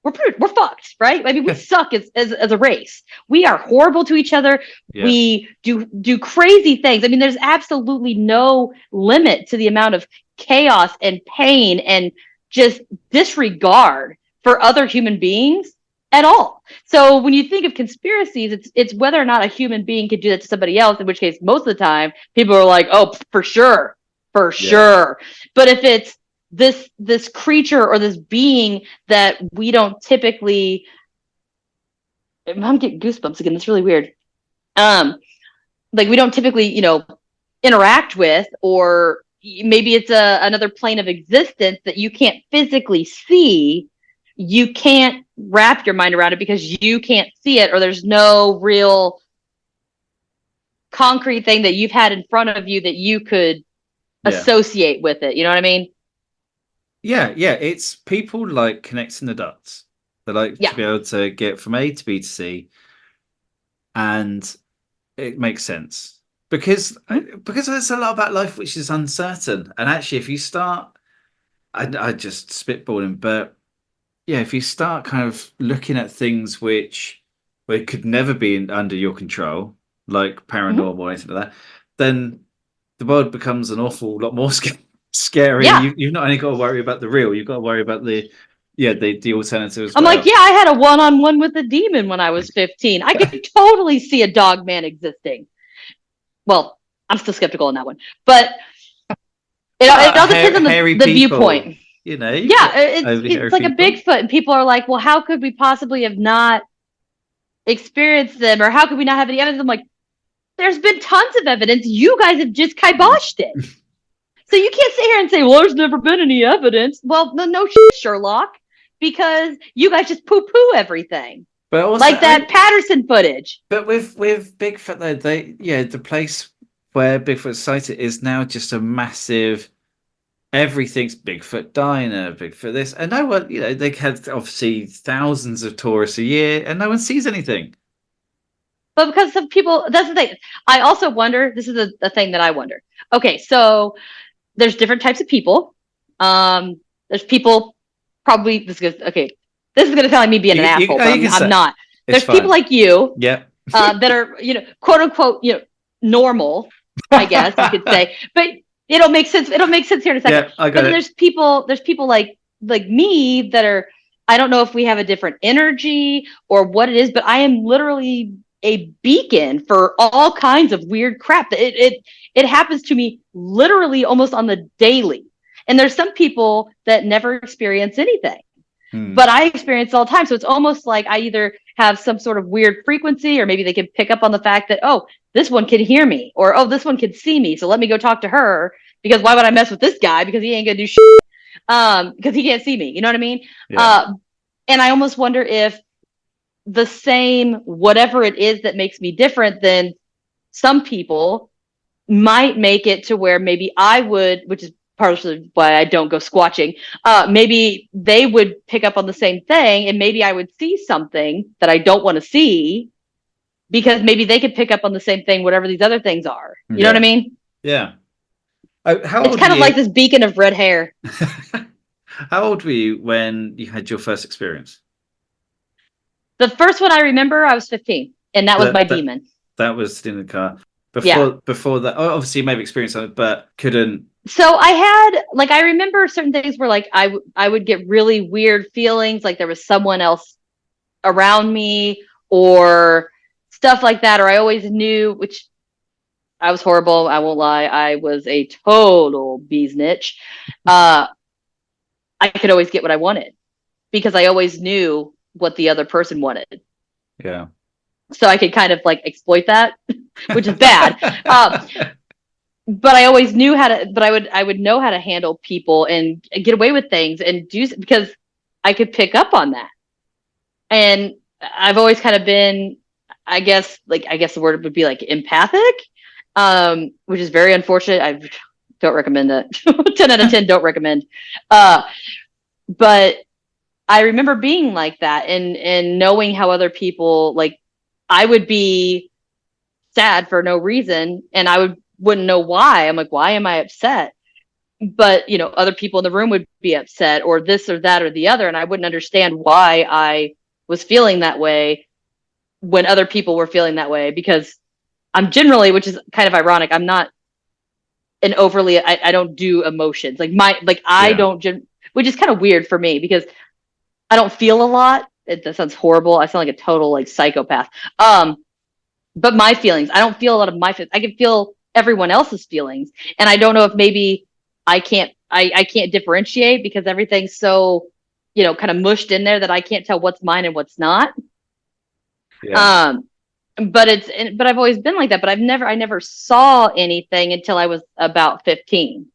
[SPEAKER 2] we're fucked, right? I mean, we suck as a race. We are horrible to each other.
[SPEAKER 1] Yeah.
[SPEAKER 2] We do crazy things. I mean, there's absolutely no limit to the amount of chaos and pain and just disregard for other human beings at all. So when you think of conspiracies, it's whether or not a human being could do that to somebody else, in which case most of the time people are like, oh, for sure. But if it's this creature or this being that we don't typically, I'm getting goosebumps again, that's really weird. Like we don't typically, interact with, or maybe it's another plane of existence that you can't physically see. You can't wrap your mind around it because you can't see it, or there's no real concrete thing that you've had in front of you that you could associate with it. You know what I mean?
[SPEAKER 1] Yeah. It's people like connecting the dots. They like to be able to get from A to B to C, and it makes sense because there's a lot about life which is uncertain. And actually, if you start, I just spitballing, but yeah, if you start kind of looking at things which could never be under your control, like paranormal or anything like that, then the world becomes an awful lot more scary.
[SPEAKER 2] Yeah.
[SPEAKER 1] You've not only got to worry about the real, you've got to worry about the alternative as
[SPEAKER 2] I'm
[SPEAKER 1] well.
[SPEAKER 2] like, yeah, I had a one-on-one with a demon when I was 15. I could totally see a dog man existing. Well, I'm still skeptical on that one, but it all depends on the viewpoint. It's like a Bigfoot, and people are like, well, how could we possibly have not experienced them, or how could we not have any evidence? I'm like, there's been tons of evidence. You guys have just kiboshed it. So you can't sit here and say, well, there's never been any evidence. Well, no shit, Sherlock, because you guys just poo-poo everything. But also, like that Patterson footage.
[SPEAKER 1] But with Bigfoot, though, the place where Bigfoot's sighted is now just a massive, everything's Bigfoot diner, Bigfoot this, and no one, they had obviously thousands of tourists a year, and no one sees anything.
[SPEAKER 2] But because some people, that's the thing. I also wonder, this is the thing that I wonder. Okay, so there's different types of people. There's people probably, this is going to sound like me being an asshole, but I'm not. There's people like you that are, quote unquote, normal, I guess you could say. But it'll make sense. It'll make sense here in a second.
[SPEAKER 1] Yeah, I got it.
[SPEAKER 2] There's people like me that are, I don't know if we have a different energy or what it is, but I am literally a beacon for all kinds of weird crap. It happens to me literally almost on the daily. And there's some people that never experience anything, but I experience it all the time. So it's almost like I either have some sort of weird frequency, or maybe they can pick up on the fact that, oh, this one can hear me, or, oh, this one can see me. So let me go talk to her, because why would I mess with this guy? Because he ain't gonna do shit. Because he can't see me. You know what I mean? Yeah. And I almost wonder if the same, whatever it is that makes me different than some people, might make it to where maybe I would, which is partially why I don't go squatching, maybe they would pick up on the same thing, and maybe I would see something that I don't want to see, because maybe they could pick up on the same thing, whatever these other things are. You know what I mean?
[SPEAKER 1] Yeah.
[SPEAKER 2] It's kind of like this beacon of red hair.
[SPEAKER 1] How old were you when you had your first experience?
[SPEAKER 2] The first one I remember, I was 15, and that was my demon.
[SPEAKER 1] That was in the car. Before that, obviously you may have experienced it, but couldn't.
[SPEAKER 2] So I had, I remember certain things where, I would get really weird feelings, like there was someone else around me, or stuff like that. Or I always knew, which I was horrible, I won't lie, I was a total bee's niche. I could always get what I wanted, because I always knew what the other person wanted.
[SPEAKER 1] Yeah.
[SPEAKER 2] So I could kind of exploit that, which is bad. But I always knew how to, but I would know how to handle people and get away with things and because I could pick up on that. And I've always kind of been, I guess the word would be empathic, which is very unfortunate. I don't recommend that. 10 out of 10 don't recommend. But I remember being like that, and knowing how other people, I would be sad for no reason, and I wouldn't know why. I'm like, why am I upset? but other people in the room would be upset, or this or that or the other, and I wouldn't understand why I was feeling that way when other people were feeling that way, because I'm generally, which is kind of ironic, I'm not an overly, I don't do emotions I don't, which is kind of weird for me because I don't feel a lot. That sounds horrible. I sound like a total like psychopath. But my feelings, I don't feel a lot of my feelings. I can feel everyone else's feelings, and I don't know if maybe I can't differentiate because everything's so kind of mushed in there that I can't tell what's mine and what's not.
[SPEAKER 1] Yeah.
[SPEAKER 2] But I've always been like that. But I never saw anything until I was about 15.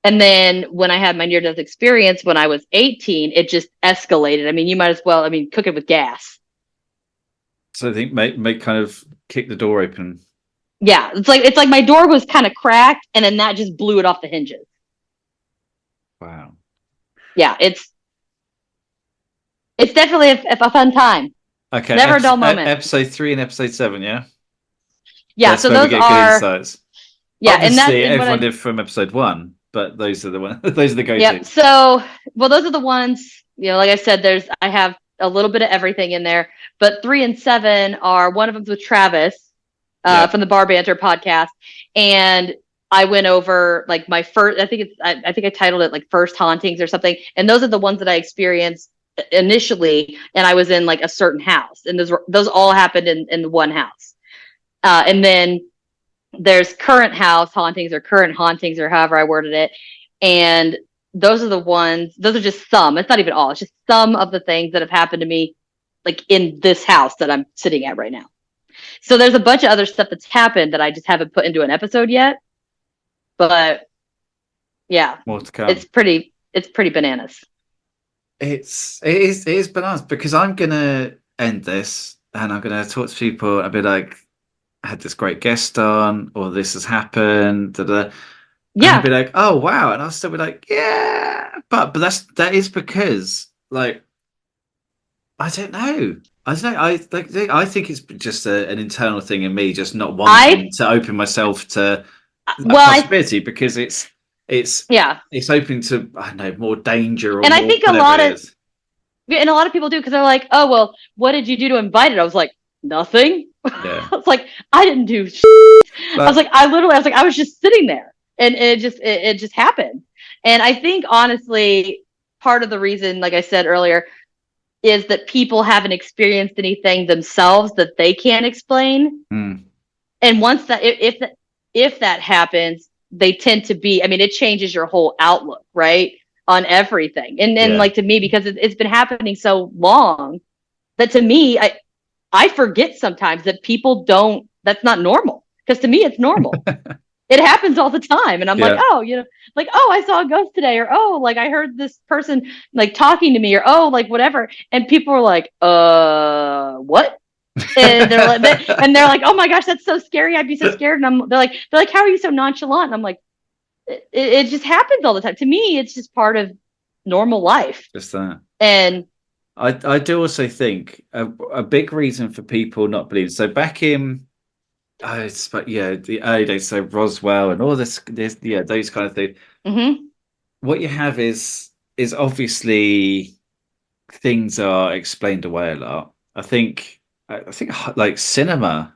[SPEAKER 2] And then when I had my near-death experience when I was 18, it just escalated. I mean, you might as well, cook it with gas.
[SPEAKER 1] So I think make kind of kick the door open.
[SPEAKER 2] Yeah, it's like my door was kind of cracked, and then that just blew it off the hinges.
[SPEAKER 1] Wow.
[SPEAKER 2] Yeah, it's definitely a fun time.
[SPEAKER 1] Okay.
[SPEAKER 2] Never a dull moment.
[SPEAKER 1] Episode 3 and episode 7, yeah?
[SPEAKER 2] Yeah,
[SPEAKER 1] That's
[SPEAKER 2] so
[SPEAKER 1] where
[SPEAKER 2] those
[SPEAKER 1] we get good insights.
[SPEAKER 2] Yeah,
[SPEAKER 1] obviously,
[SPEAKER 2] and
[SPEAKER 1] everyone did from episode 1, but those are the ones. Those are the go-tos.
[SPEAKER 2] Yep. So, well, those are the ones. Like I said, I have a little bit of everything in there, but 3 and 7 are, one of them's with Travis from the Bar Banter podcast, and I went over like my first. I think I titled it like First Hauntings or something, and those are the ones that I experienced initially, and I was in like a certain house, and those all happened in one house, and then there's current house hauntings or current hauntings or however I worded it. And those are just some, it's not even all, it's just some of the things that have happened to me like in this house that I'm sitting at right now. So there's a bunch of other stuff that's happened that I just haven't put into an episode yet. But yeah,
[SPEAKER 1] more to come.
[SPEAKER 2] It's pretty bananas.
[SPEAKER 1] It is bananas, because I'm gonna end this and I'm gonna talk to people and be like, I had this great guest on, or this has happened. Yeah. And I'll be like, oh wow, and I'll still be like, yeah, but that is because like I don't know. I think it's just an internal thing in me, just not wanting to open myself to a possibility, because it's open to, I don't know, more danger.
[SPEAKER 2] And I think a lot of people do, because they're like, oh well, what did you do to invite it? I was like, nothing.
[SPEAKER 1] Yeah.
[SPEAKER 2] I was like, I didn't do shit. I was like, I was just sitting there, and it just happened. And I think honestly, part of the reason, like I said earlier, is that people haven't experienced anything themselves that they can't explain. And once that, if that happens, they tend to be, it changes your whole outlook, right, on everything. And then like, to me, because it's been happening so long, that to me, I forget sometimes that people that's not normal, because to me it's normal. It happens all the time, and I'm like, oh, like, oh, I saw a ghost today, or oh, like I heard this person like talking to me, or oh, like whatever, and people are like, what? And they're like, oh my gosh, that's so scary, I'd be so scared. And they're like, how are you so nonchalant? And I'm like, it just happens all the time. To me, it's just part of normal life.
[SPEAKER 1] Just that.
[SPEAKER 2] And
[SPEAKER 1] I do also think a big reason for people not believing. So back in, the early days, so Roswell and all this, those kind of things.
[SPEAKER 2] Mm-hmm.
[SPEAKER 1] What you have is obviously things are explained away a lot. I think like cinema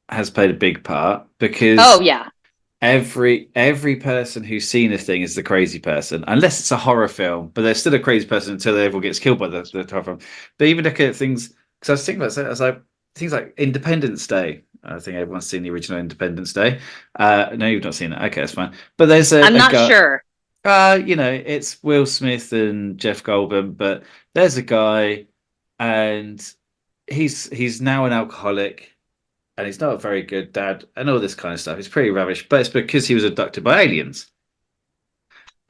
[SPEAKER 1] has played a big part, because every person who's seen a thing is the crazy person, unless it's a horror film, but they're still a crazy person until everyone gets killed by the horror film. But even look at things, because I was thinking about it, I was like, things like Independence Day. I think everyone's seen the original Independence Day. No, you've not seen it. Okay, that's fine. But there's
[SPEAKER 2] I'm not sure.
[SPEAKER 1] It's Will Smith and Jeff Goldblum, but there's a guy, and he's now an alcoholic, and he's not a very good dad, and all this kind of stuff. It's pretty rubbish, but it's because he was abducted by aliens.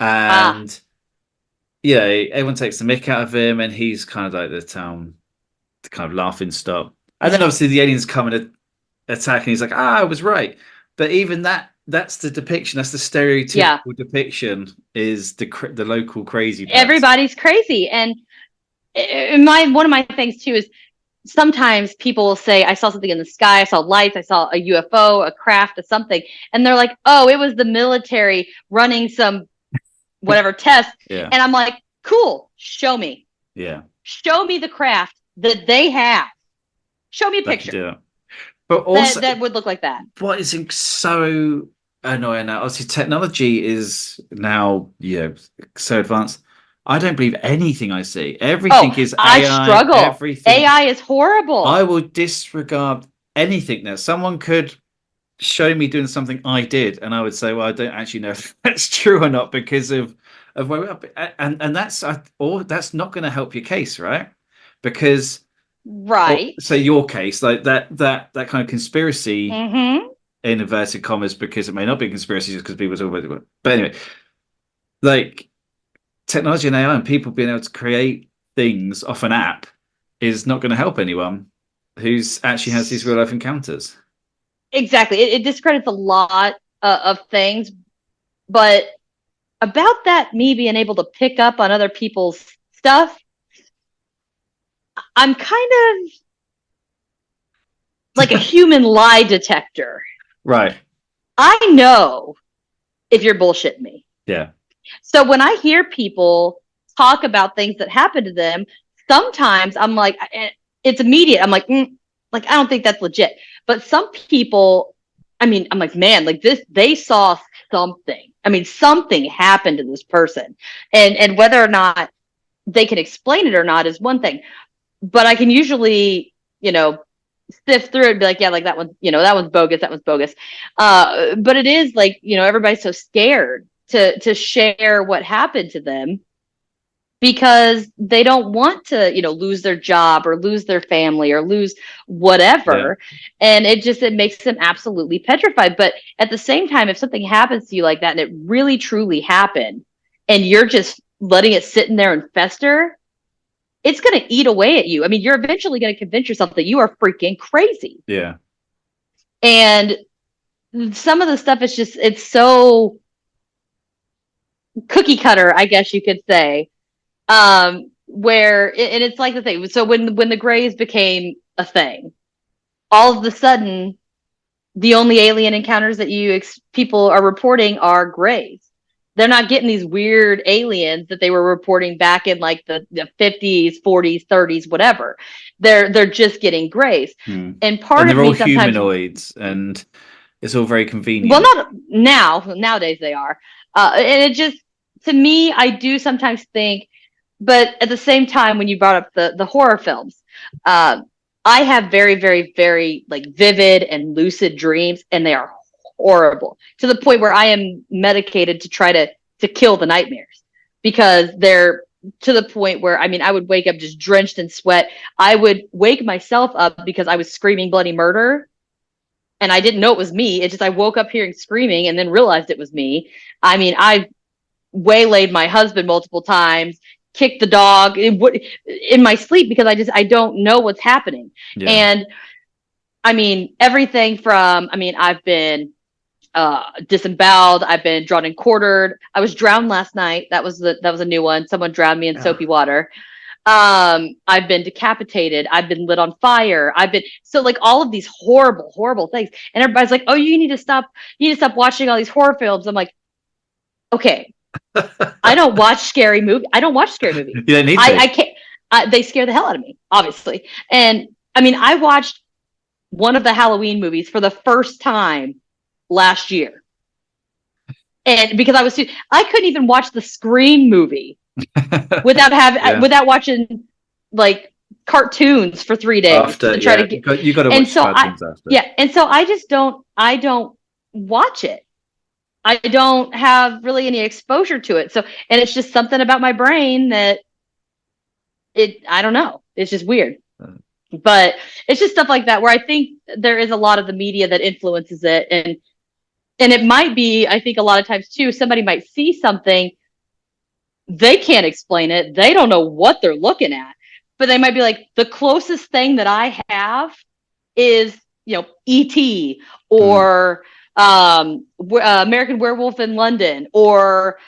[SPEAKER 1] And everyone takes the mick out of him, and he's kind of like the kind of laughing stock. And then obviously the aliens come and attack, and he's like, I was right. But even that's the depiction, that's the stereotypical depiction, is the local crazy person.
[SPEAKER 2] Everybody's crazy. And one of my things too is, sometimes people will say, I saw something in the sky, I saw lights, I saw a UFO, a craft, or something. And they're like, oh, it was the military running some whatever test.
[SPEAKER 1] Yeah.
[SPEAKER 2] And I'm like, cool, show me.
[SPEAKER 1] Yeah.
[SPEAKER 2] Show me the craft that they have. Show me a
[SPEAKER 1] They could
[SPEAKER 2] picture
[SPEAKER 1] do it. But also,
[SPEAKER 2] that would look like that.
[SPEAKER 1] what is so annoying now? Obviously, technology is now, so advanced. I don't believe anything I see. Everything is AI.
[SPEAKER 2] I struggle.
[SPEAKER 1] Everything.
[SPEAKER 2] AI is horrible.
[SPEAKER 1] I will disregard anything now. Someone could show me doing something I did, and I would say, well, I don't actually know if that's true or not because of where we are. And that's that's not going to help your case, right? Because
[SPEAKER 2] right.
[SPEAKER 1] so your case, like that kind of conspiracy
[SPEAKER 2] Mm-hmm.
[SPEAKER 1] in inverted commas, because it may not be a conspiracy just because people talk about it. But anyway, like technology and AI and people being able to create things off an app is not going to help anyone who's actually has these real life encounters.
[SPEAKER 2] Exactly. It discredits a lot of things, but about that, me being able to pick up on other people's stuff, I'm kind of like a human lie detector.
[SPEAKER 1] Right.
[SPEAKER 2] I know if you're bullshitting me.
[SPEAKER 1] Yeah.
[SPEAKER 2] So when I hear people talk about things that happen to them, sometimes I'm like, it's immediate. I'm like, like, I don't think that's legit. But some people, I mean, I'm like, man, like this, they saw something. I mean, something happened to this person. And whether or not they can explain it or not is one thing. But I can usually, sift through it and be like, yeah, like that one, that one's bogus, that one's bogus. But it is like, everybody's so scared to share what happened to them because they don't want to, lose their job or lose their family or lose whatever. Yeah. And it makes them absolutely petrified. But at the same time, if something happens to you like that and it really truly happened and you're just letting it sit in there and fester, it's going to eat away at you. I mean, you're eventually going to convince yourself that you are freaking crazy.
[SPEAKER 1] Yeah.
[SPEAKER 2] And some of the stuff is just, it's so cookie cutter, I guess you could say. And it's like the thing. So when the Greys became a thing, all of a sudden, the only alien encounters that people are reporting are Greys. They're not getting these weird aliens that they were reporting back in like the 50s, 40s, 30s, whatever. They're just getting Greys. And part of
[SPEAKER 1] they're
[SPEAKER 2] me
[SPEAKER 1] all
[SPEAKER 2] sometimes,
[SPEAKER 1] humanoids, and it's all very convenient.
[SPEAKER 2] Well, not nowadays they are. And it just, to me, I do sometimes think, but at the same time, when you brought up the horror films, I have very, very, very like vivid and lucid dreams, and they are horrible to the point where I am medicated to try to kill the nightmares because they're to the point where, I mean, I would wake up just drenched in sweat. I would wake myself up because I was screaming bloody murder. And I didn't know it was me. It's just I woke up hearing screaming and then realized it was me. I mean, I waylaid my husband multiple times, kicked the dog in my sleep because I don't know what's happening. Yeah. And I mean, everything from, I've been disemboweled, I've been drawn and quartered. I was drowned last night. That was a new one. Someone drowned me in soapy water. I've been decapitated. I've been lit on fire. So like all of these horrible, horrible things. And everybody's like, oh, you need to stop watching all these horror films. I'm like, okay, I don't watch scary movies. I don't watch scary movies.
[SPEAKER 1] You don't need to.
[SPEAKER 2] I can't, they scare the hell out of me, obviously. And I mean, I watched one of the Halloween movies for the first time last year. And because I couldn't even watch the Scream movie without watching like cartoons for 3 days
[SPEAKER 1] after,
[SPEAKER 2] to try to get.
[SPEAKER 1] You got to watch cartoons after.
[SPEAKER 2] Yeah, and so I don't watch it. I don't have really any exposure to it. So, and it's just something about my brain that I don't know. It's just weird. But it's just stuff like that where I think there is a lot of the media that influences it, and it might be, I think a lot of times too, somebody might see something, they can't explain it, they don't know what they're looking at, but they might be like, the closest thing that I have is, E.T. or American Werewolf in London, or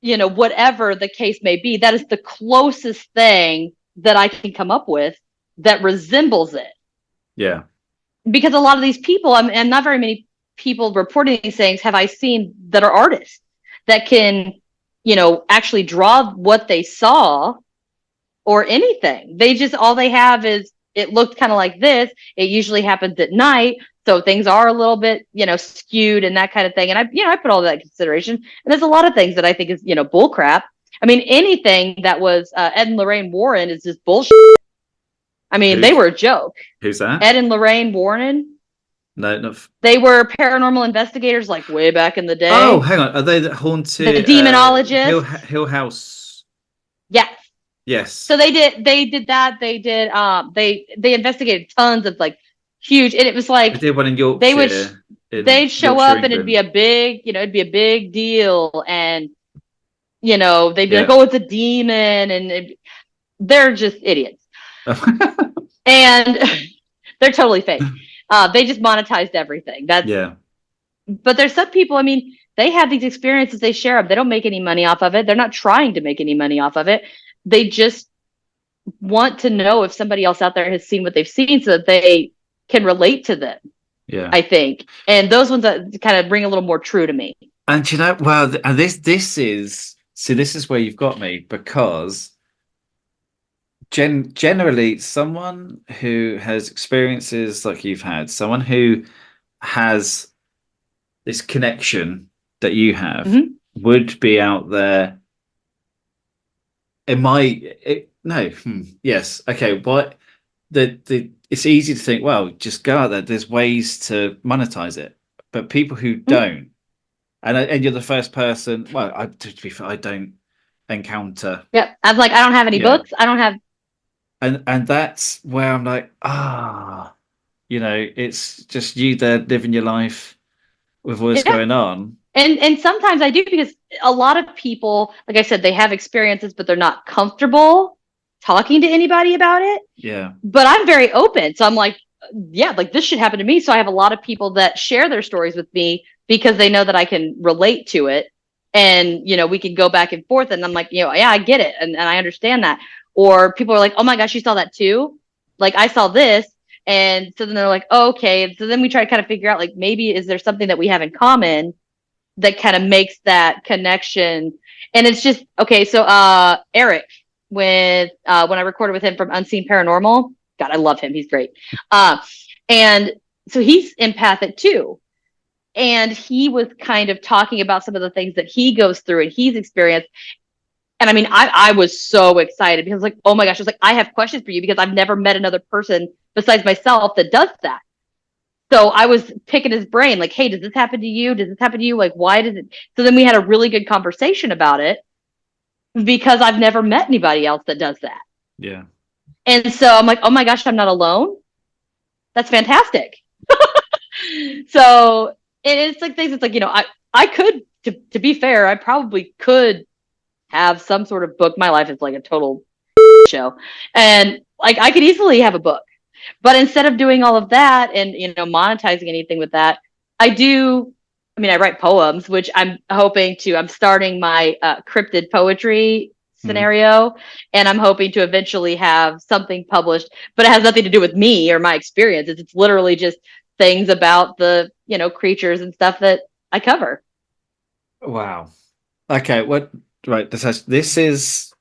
[SPEAKER 2] whatever the case may be. That is the closest thing that I can come up with that resembles it.
[SPEAKER 1] Yeah.
[SPEAKER 2] Because a lot of these people, and not very many people reporting these things have I seen that are artists that can, actually draw what they saw or anything. They just, all they have is, it looked kind of like this. It usually happens at night. So things are a little bit, skewed and that kind of thing. And I put all that in consideration. And there's a lot of things that I think is, bull crap. I mean, anything that was Ed and Lorraine Warren is just bullshit. I mean, they were a joke.
[SPEAKER 1] Who's that?
[SPEAKER 2] Ed and Lorraine Warren.
[SPEAKER 1] No, not.
[SPEAKER 2] They were paranormal investigators, like way back in the day.
[SPEAKER 1] Oh, hang on. Are they the haunted?
[SPEAKER 2] The demonologists.
[SPEAKER 1] Hill House.
[SPEAKER 2] Yes.
[SPEAKER 1] Yes.
[SPEAKER 2] So they did that. They did. They investigated tons of like huge, and it was like
[SPEAKER 1] they did one in Yorkshire.
[SPEAKER 2] They'd show
[SPEAKER 1] Yorkshire,
[SPEAKER 2] up, and
[SPEAKER 1] England.
[SPEAKER 2] it'd be a big deal, and they'd be like, oh, it's a demon, and they're just idiots. And they're totally fake. They just monetized everything. But there's some people, I mean, they have these experiences, they share them. They don't make any money off of it. They're not trying to make any money off of it. They just want to know if somebody else out there has seen what they've seen so that they can relate to them.
[SPEAKER 1] Yeah.
[SPEAKER 2] I think. And those ones that kind of ring a little more true to me.
[SPEAKER 1] And and this is where you've got me, because generally someone who has experiences like you've had, someone who has this connection that you have, would be out there. Yes. Okay. But it's easy to think, well, just go out there. There's ways to monetize it. But people who don't, and you're the first person. Well, to be fair, I don't encounter.
[SPEAKER 2] Yeah, I'm like, I don't have any books. I don't have.
[SPEAKER 1] And that's where I'm like, it's just you there living your life with what's going on.
[SPEAKER 2] And sometimes I do, because a lot of people, like I said, they have experiences, but they're not comfortable talking to anybody about it.
[SPEAKER 1] Yeah.
[SPEAKER 2] But I'm very open. So I'm like, like this should happen to me. So I have a lot of people that share their stories with me because they know that I can relate to it. And, we can go back and forth. And I'm like, yeah, I get it. And I understand that. Or people are like, oh my gosh, you saw that too? Like, I saw this. And so then they're like, oh, okay. So then we try to kind of figure out, like, maybe is there something that we have in common that kind of makes that connection? And it's just, okay. So Eric, when I recorded with him from Unseen Paranormal, God, I love him. He's great. And so he's empathic too. And he was kind of talking about some of the things that he goes through and he's experienced. And I mean, I was so excited because, like, oh my gosh, I was like, I have questions for you because I've never met another person besides myself that does that. So I was picking his brain, like, hey, does this happen to you? Does this happen to you? Like, why does it? So then we had a really good conversation about it because I've never met anybody else that does that.
[SPEAKER 1] Yeah. And
[SPEAKER 2] so I'm like, oh my gosh, I'm not alone. That's fantastic. So it's like things. It's like, I could, to be fair, I probably could have some sort of book. My life is like a total show, and like I could easily have a book, but instead of doing all of that and monetizing anything with that, I write poems, which I'm starting my cryptid poetry scenario, and I'm hoping to eventually have something published, but it has nothing to do with me or my experiences. It's literally just things about the creatures and stuff that I cover.
[SPEAKER 1] Wow. Okay. Right. This is.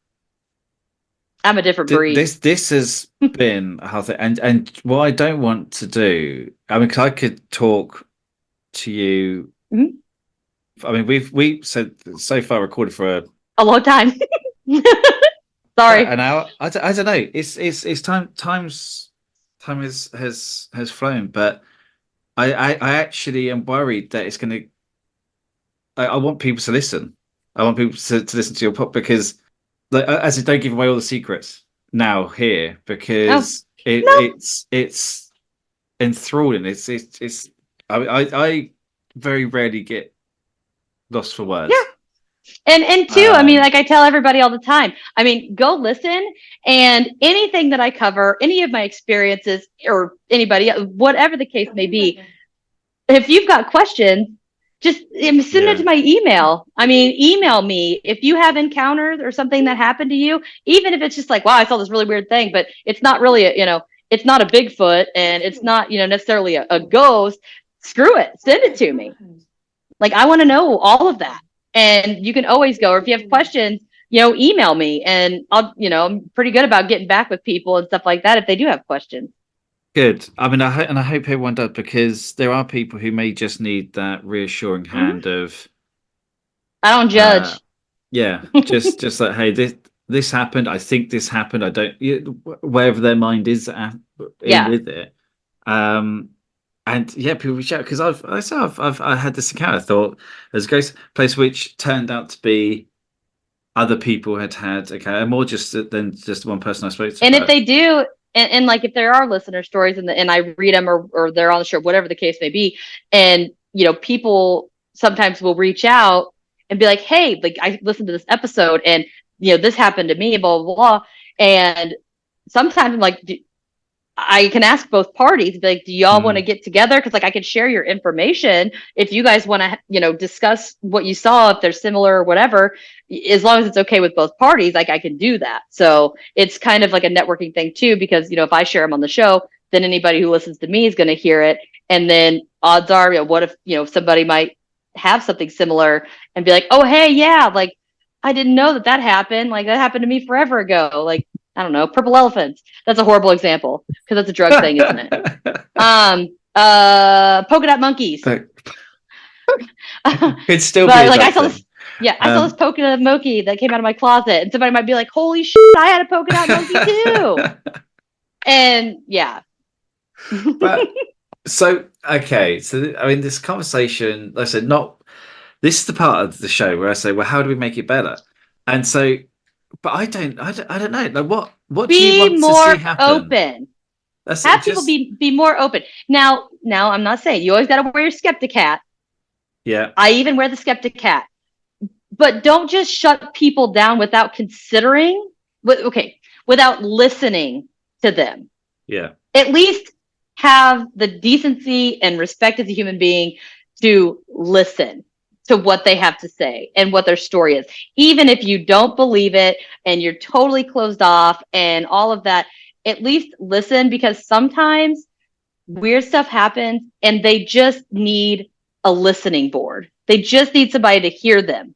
[SPEAKER 2] I'm a different breed.
[SPEAKER 1] This has been a whole thing, and what I don't want to do. I mean, 'cause I could talk to you. I mean, we've said so far recorded for
[SPEAKER 2] a long time. Sorry.
[SPEAKER 1] An hour. I don't know. It's time has flown, but I actually am worried that it's going to. I want people to listen. I want people to listen to your pop because, like, as it don't give away all the secrets now here because it's enthralling. It's. I very rarely get lost for words.
[SPEAKER 2] Yeah. And two, I mean, like I tell everybody all the time, I mean, go listen, and anything that I cover, any of my experiences or anybody, whatever the case may be, if you've got questions, just send it to my email. I mean, email me if you have encounters or something that happened to you, even if it's just like, wow, I saw this really weird thing, but it's not really it's not a Bigfoot and it's not, necessarily a ghost. Screw it. Send it to me. Like, I want to know all of that. And you can always go, or if you have questions, email me, and I'll, I'm pretty good about getting back with people and stuff like that if they do have questions.
[SPEAKER 1] Good. I mean, I hope everyone does, because there are people who may just need that reassuring hand of.
[SPEAKER 2] I don't judge.
[SPEAKER 1] Yeah, just like, hey, this happened. I think this happened. I don't. Wherever their mind is at with it. And yeah, people reach out, because I had this account. I thought there's a ghost place, which turned out to be other people had okay, more just than just one person I spoke to.
[SPEAKER 2] And if they do, and like if there are listener stories and I read them or they're on the show, whatever the case may be, and people sometimes will reach out and be like, hey, like, I listened to this episode and this happened to me, blah blah blah. And sometimes I'm like, I can ask both parties, be like, do y'all want to get together? Because like, I can share your information if you guys want to, discuss what you saw, if they're similar or whatever, as long as it's okay with both parties, like I can do that. So it's kind of like a networking thing too, because, if I share them on the show, then anybody who listens to me is going to hear it. And then odds are, what if, somebody might have something similar and be like, oh, hey, yeah, like, I didn't know that happened. Like, that happened to me forever ago. Like, I don't know, purple elephants. That's a horrible example because that's a drug thing, isn't it? Polka dot monkeys.
[SPEAKER 1] It's still
[SPEAKER 2] but like I saw this, I saw this polka dot monkey that came out of my closet, and somebody might be like, "Holy shit, I had a polka dot monkey too!" And yeah.
[SPEAKER 1] But so okay, so I mean, this conversation, like I said, this is the part of the show where I say, well, how do we make it better? And so. But I don't know. Like, what do you want to see happen?
[SPEAKER 2] Open. Have people be more open. Now, I'm not saying you always got to wear your skeptic hat.
[SPEAKER 1] Yeah.
[SPEAKER 2] I even wear the skeptic hat. But don't just shut people down without considering. Without listening to them.
[SPEAKER 1] Yeah.
[SPEAKER 2] At least have the decency and respect as a human being to listen to what they have to say and what their story is. Even if you don't believe it and you're totally closed off and all of that, at least listen, because sometimes weird stuff happens and they just need a listening board. They just need somebody to hear them.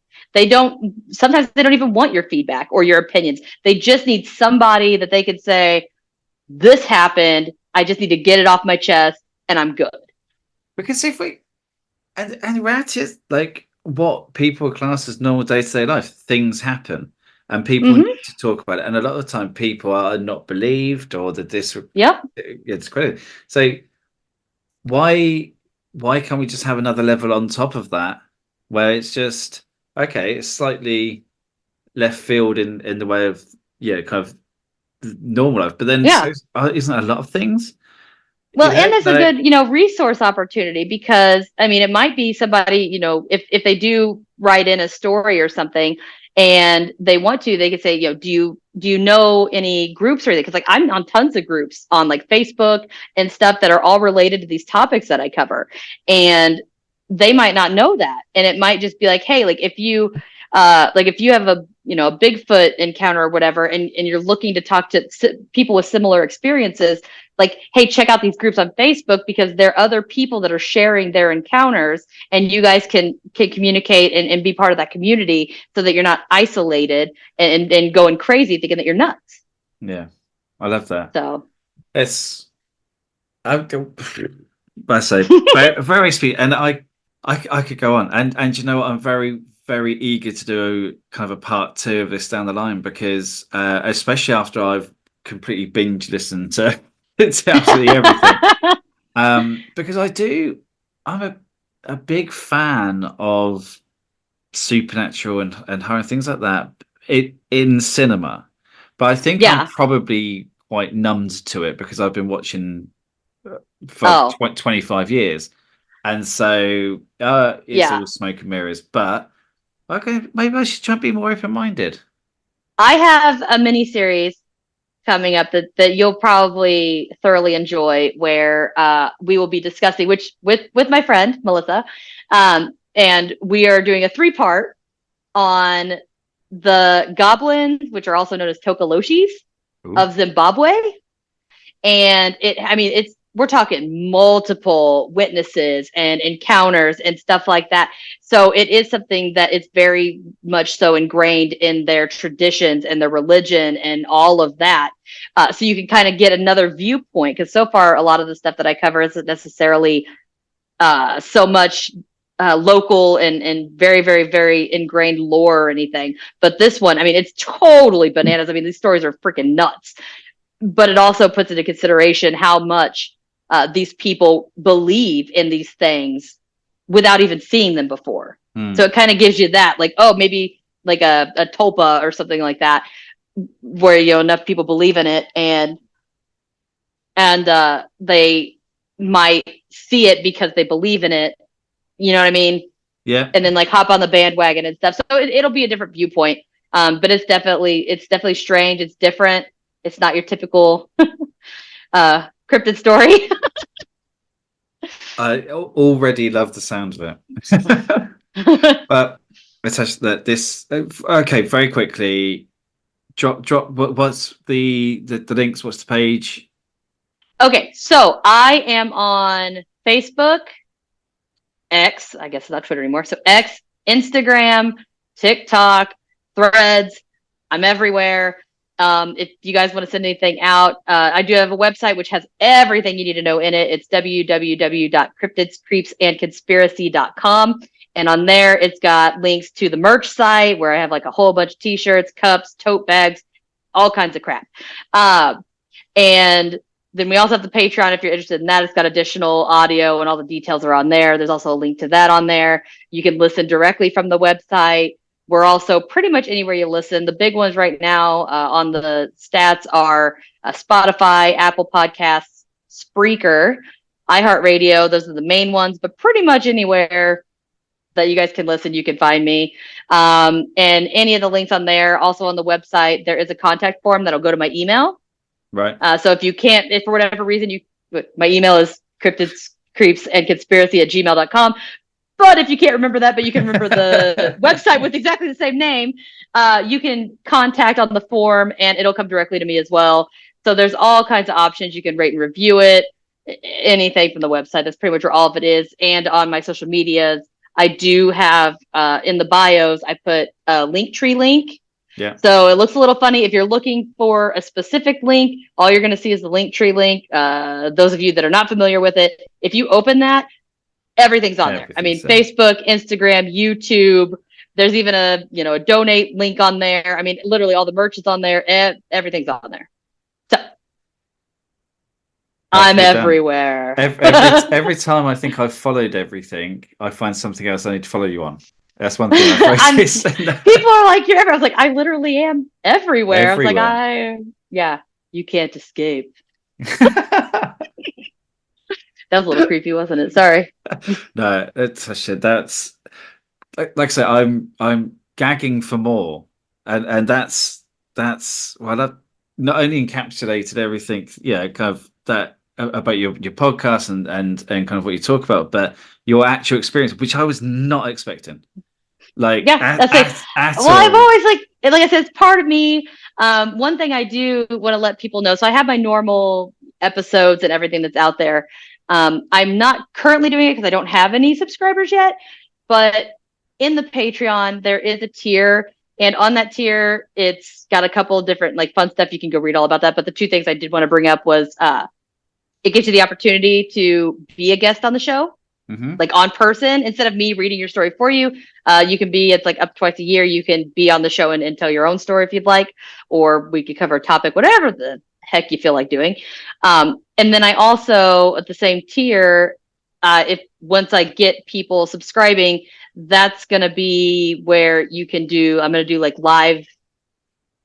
[SPEAKER 2] Sometimes they don't even want your feedback or your opinions. They just need somebody that they could say, this happened. I just need to get it off my chest and I'm good.
[SPEAKER 1] Because if we, and reality is, like, what people class as normal day-to-day life, things happen and people need to talk about it. And a lot of the time people are not believed or that this gets credited. So why can't we just have another level on top of that where it's just, okay, it's slightly left field in the way of, kind of normal life, but then isn't a lot of things?
[SPEAKER 2] Well, and there's a good, resource opportunity, because, I mean, it might be somebody, if they do write in a story or something and they want to, they could say, do you know any groups or anything? Because like I'm on tons of groups on like Facebook and stuff that are all related to these topics that I cover. And they might not know that. And it might just be like, hey, like if you have a Bigfoot encounter or whatever, and you're looking to talk to people with similar experiences, like, hey, check out these groups on Facebook, because there are other people that are sharing their encounters, and you guys can communicate and be part of that community, so that you're not isolated and going crazy thinking that you're nuts.
[SPEAKER 1] Yeah, I love that.
[SPEAKER 2] So
[SPEAKER 1] I say very sweet, and I could go on, and I'm very, very eager to do kind of a part 2 of this down the line, because especially after I've completely binge listened to absolutely everything. Because I'm a big fan of supernatural and horror and things like that in cinema, but I think I'm probably quite numbed to it because I've been watching for 25 years, and so it's all smoke and mirrors. But okay, maybe I should try and be more open-minded.
[SPEAKER 2] I have a mini series coming up that you'll probably thoroughly enjoy, where we will be discussing, which with my friend Melissa, and And we are doing a 3-part on the goblins, which are also known as Tokoloshis of Zimbabwe. And we're talking multiple witnesses and encounters and stuff like that. So it is something that is very much so ingrained in their traditions and their religion and all of that. So you can kind of get another viewpoint, because so far a lot of the stuff that I cover isn't necessarily so much local and very, very, very ingrained lore or anything. But this one, it's totally bananas. These stories are freaking nuts. But it also puts into consideration how much these people believe in these things without even seeing them before. So it kind of gives you that, like, oh, maybe like a tulpa or something like that, where enough people believe in it, and they might see it because they believe in it. You know what I mean?
[SPEAKER 1] Yeah.
[SPEAKER 2] And then like hop on the bandwagon and stuff. So it'll be a different viewpoint. But it's definitely strange. It's different. It's not your typical cryptid story.
[SPEAKER 1] I already love the sound of it. But Natasha, okay, very quickly, drop what's the links, what's the page?
[SPEAKER 2] Okay, so I am on Facebook, X, I guess it's not Twitter anymore. So X, Instagram, TikTok, Threads. I'm everywhere. If you guys want to send anything out, I do have a website which has everything you need to know in it. It's www.cryptidscreepsandconspiracy.com. And on there, it's got links to the merch site where I have like a whole bunch of t-shirts, cups, tote bags, all kinds of crap. And then we also have the Patreon. If you're interested in that, it's got additional audio and all the details are on there. There's also a link to that on there. You can listen directly from the website. We're also pretty much anywhere you listen. The big ones right now on the stats are Spotify, Apple Podcasts, Spreaker, iHeartRadio. Those are the main ones, but pretty much anywhere that you guys can listen, you can find me. And any of the links on there, also on the website, there is a contact form that'll go to my email.
[SPEAKER 1] Right.
[SPEAKER 2] So if for whatever reason my email is cryptidscreepsandconspiracy@gmail.com. But if you can't remember that, but you can remember the website with exactly the same name, you can contact on the form and it'll come directly to me as well. So there's all kinds of options. You can rate and review it, anything from the website. That's pretty much where all of it is. And on my social medias, I do have in the bios, I put a Linktree link.
[SPEAKER 1] Yeah.
[SPEAKER 2] So it looks a little funny. If you're looking for a specific link, all you're going to see is the Linktree link. Those of you that are not familiar with it, if you open that, everything's on there. Facebook, Instagram, YouTube. There's even a donate link on there. Literally all the merch is on there. Everything's on there. So I'm everywhere.
[SPEAKER 1] Every time I think I've followed everything, I find something else I need to follow you on. That's one thing I've noticed.
[SPEAKER 2] People are like, you're everywhere. I was like, I literally am everywhere. I was like, you can't escape. That was a little creepy, wasn't it? Sorry.
[SPEAKER 1] No, that's like I said, I'm gagging for more, and that's well, that not only encapsulated everything, kind of that about your podcast and kind of what you talk about, but your actual experience, which I was not expecting. Like,
[SPEAKER 2] that's it. Well, I've always like I said, it's part of me. One thing I do want to let people know. So I have my normal episodes and everything that's out there. I'm not currently doing it because I don't have any subscribers yet, but in the Patreon, there is a tier, and on that tier, it's got a couple of different like fun stuff. You can go read all about that. But the two things I did want to bring up was it gives you the opportunity to be a guest on the show, like on person, instead of me reading your story for you. You can be, it's like up twice a year. You can be on the show and tell your own story if you'd like, or we could cover a topic, whatever the heck you feel like doing. And then I also, at the same tier, once I get people subscribing, that's going to be where I'm going to do like live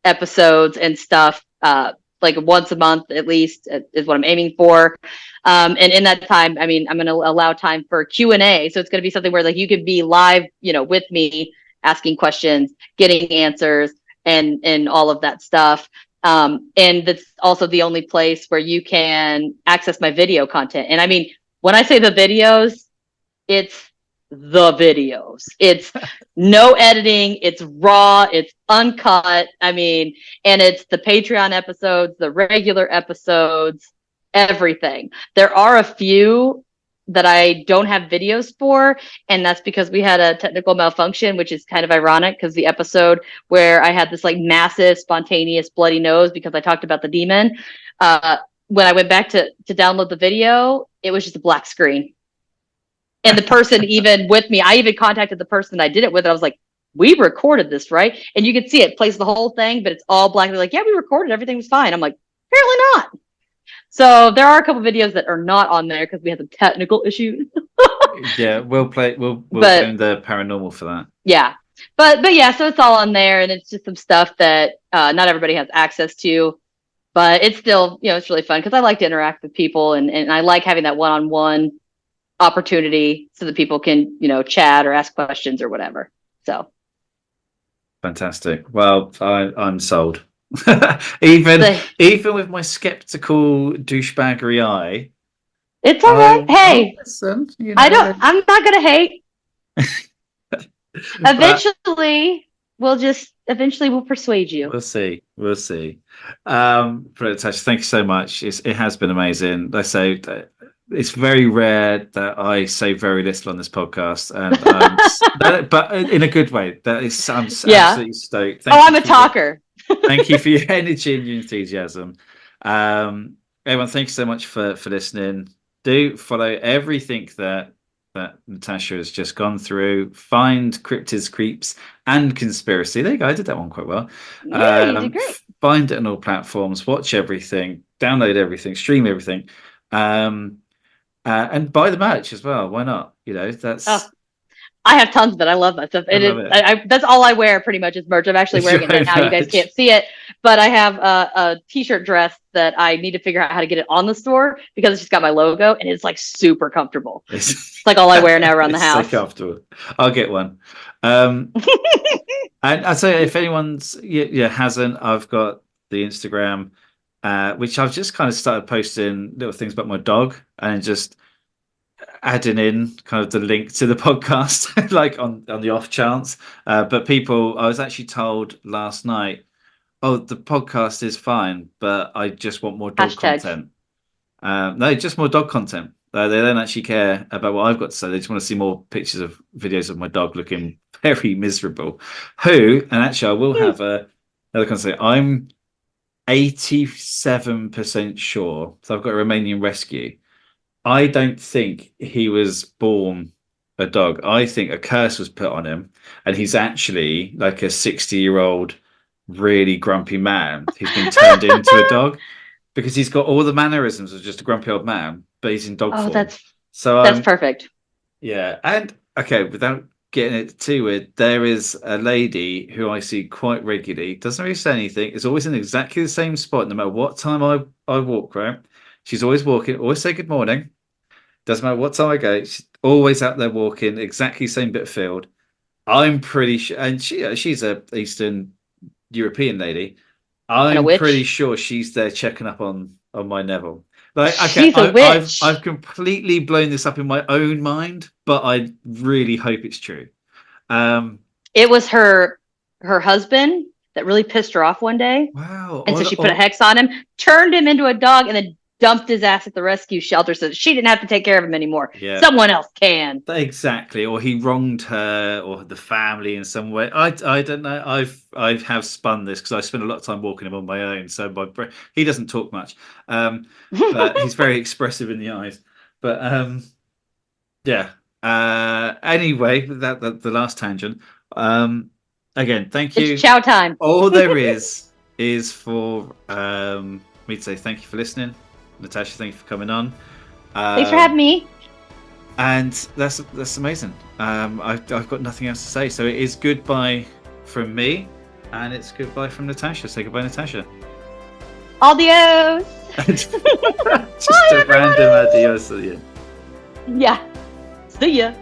[SPEAKER 2] episodes and stuff, like once a month at least is what I'm aiming for. And in that time, I'm going to allow time for Q&A. So it's going to be something where like you could be live, with me asking questions, getting answers, and all of that stuff. And that's also the only place where you can access my video content. And when I say the videos, it's the videos. It's no editing, it's raw, it's uncut. I mean, and it's the Patreon episodes, the regular episodes, everything. There are a few that I don't have videos for, and that's because we had a technical malfunction, which is kind of ironic because the episode where I had this like massive spontaneous bloody nose because I talked about the demon, when I went back to download the video, it was just a black screen. And the person even with me, I even contacted the person I did it with. I was like, we recorded this, right? And you can see it plays the whole thing, but it's all black. They're like, yeah, we recorded. Everything was fine. I'm like, apparently not. So there are a couple videos that are not on there because we had some technical issues.
[SPEAKER 1] Yeah, we'll blame the paranormal for that.
[SPEAKER 2] Yeah. But yeah, so it's all on there, and it's just some stuff that not everybody has access to. But it's still, it's really fun because I like to interact with people, and I like having that one-on-one opportunity so that people can, chat or ask questions or whatever. So
[SPEAKER 1] fantastic. Well, I'm sold. even with my skeptical douchebaggery eye,
[SPEAKER 2] it's all right. Hey,
[SPEAKER 1] listen,
[SPEAKER 2] I'm not gonna hate. Eventually we'll persuade you.
[SPEAKER 1] We'll see. Natasha, thank you so much. It has been amazing. Let's say it's very rare that I say very little on this podcast, and but in a good way. I'm absolutely stoked.
[SPEAKER 2] I'm a talker.
[SPEAKER 1] Thank you for your energy and your enthusiasm. Everyone, thank you so much for listening. Do follow everything that Natasha has just gone through. Find Cryptids, Creeps, and Conspiracy. There you go. I did that one quite well.
[SPEAKER 2] Yeah, you did great.
[SPEAKER 1] Find it on all platforms. Watch everything. Download everything. Stream everything. And buy the merch as well. Why not? That's.
[SPEAKER 2] Oh, I have tons of it. I love that stuff. That's all I wear pretty much is merch. I'm actually wearing it now. You guys can't see it, but I have a t-shirt dress that I need to figure out how to get it on the store because it's just got my logo and it's like super comfortable. It's like all I wear now around the house.
[SPEAKER 1] So comfortable. I'll get one. And I'd say if anyone's hasn't, I've got the Instagram, which I've just kind of started posting little things about my dog and just adding in kind of the link to the podcast, like on the off chance. But I was actually told last night, oh, the podcast is fine, but I just want more dog content. No, just more dog content. They don't actually care about what I've got to say. They just want to see more pictures of videos of my dog looking very miserable. And actually, I will have another concept. I'm 87% sure. So I've got a Romanian rescue. I don't think he was born a dog. I think a curse was put on him, and he's actually like a 60-year-old, really grumpy man. He's been turned into a dog because he's got all the mannerisms of just a grumpy old man, but he's in dog form.
[SPEAKER 2] That's perfect.
[SPEAKER 1] Yeah, and okay, without getting it too weird, there is a lady who I see quite regularly. Doesn't really say anything. Is always in exactly the same spot, no matter what time I walk. Right. She's always walking, always say good morning. Doesn't matter what time I go. She's always out there walking, exactly the same bit of field. I'm pretty sure, and she's a Eastern European lady. I'm pretty sure she's there checking up on my Neville. Like, okay,
[SPEAKER 2] she's a witch.
[SPEAKER 1] I've completely blown this up in my own mind, but I really hope it's true.
[SPEAKER 2] It was her husband that really pissed her off one day.
[SPEAKER 1] Wow.
[SPEAKER 2] And so she put a hex on him, turned him into a dog, and then dumped his ass at the rescue shelter so that she didn't have to take care of him anymore. Yeah. Someone else can.
[SPEAKER 1] Exactly. Or he wronged her or the family in some way. I don't know. I have spun this because I spend a lot of time walking him on my own. So he doesn't talk much. But he's very expressive in the eyes. But yeah. Anyway, that the last tangent. Again, thank you.
[SPEAKER 2] It's chow time.
[SPEAKER 1] All there is for me to say thank you for listening. Natasha, thank you for coming on.
[SPEAKER 2] Thanks for having me.
[SPEAKER 1] And that's amazing. I've got nothing else to say. So it is goodbye from me, and it's goodbye from Natasha. Say goodbye, Natasha.
[SPEAKER 2] Adios.
[SPEAKER 1] Just a random adios at the end.
[SPEAKER 2] Yeah. See ya.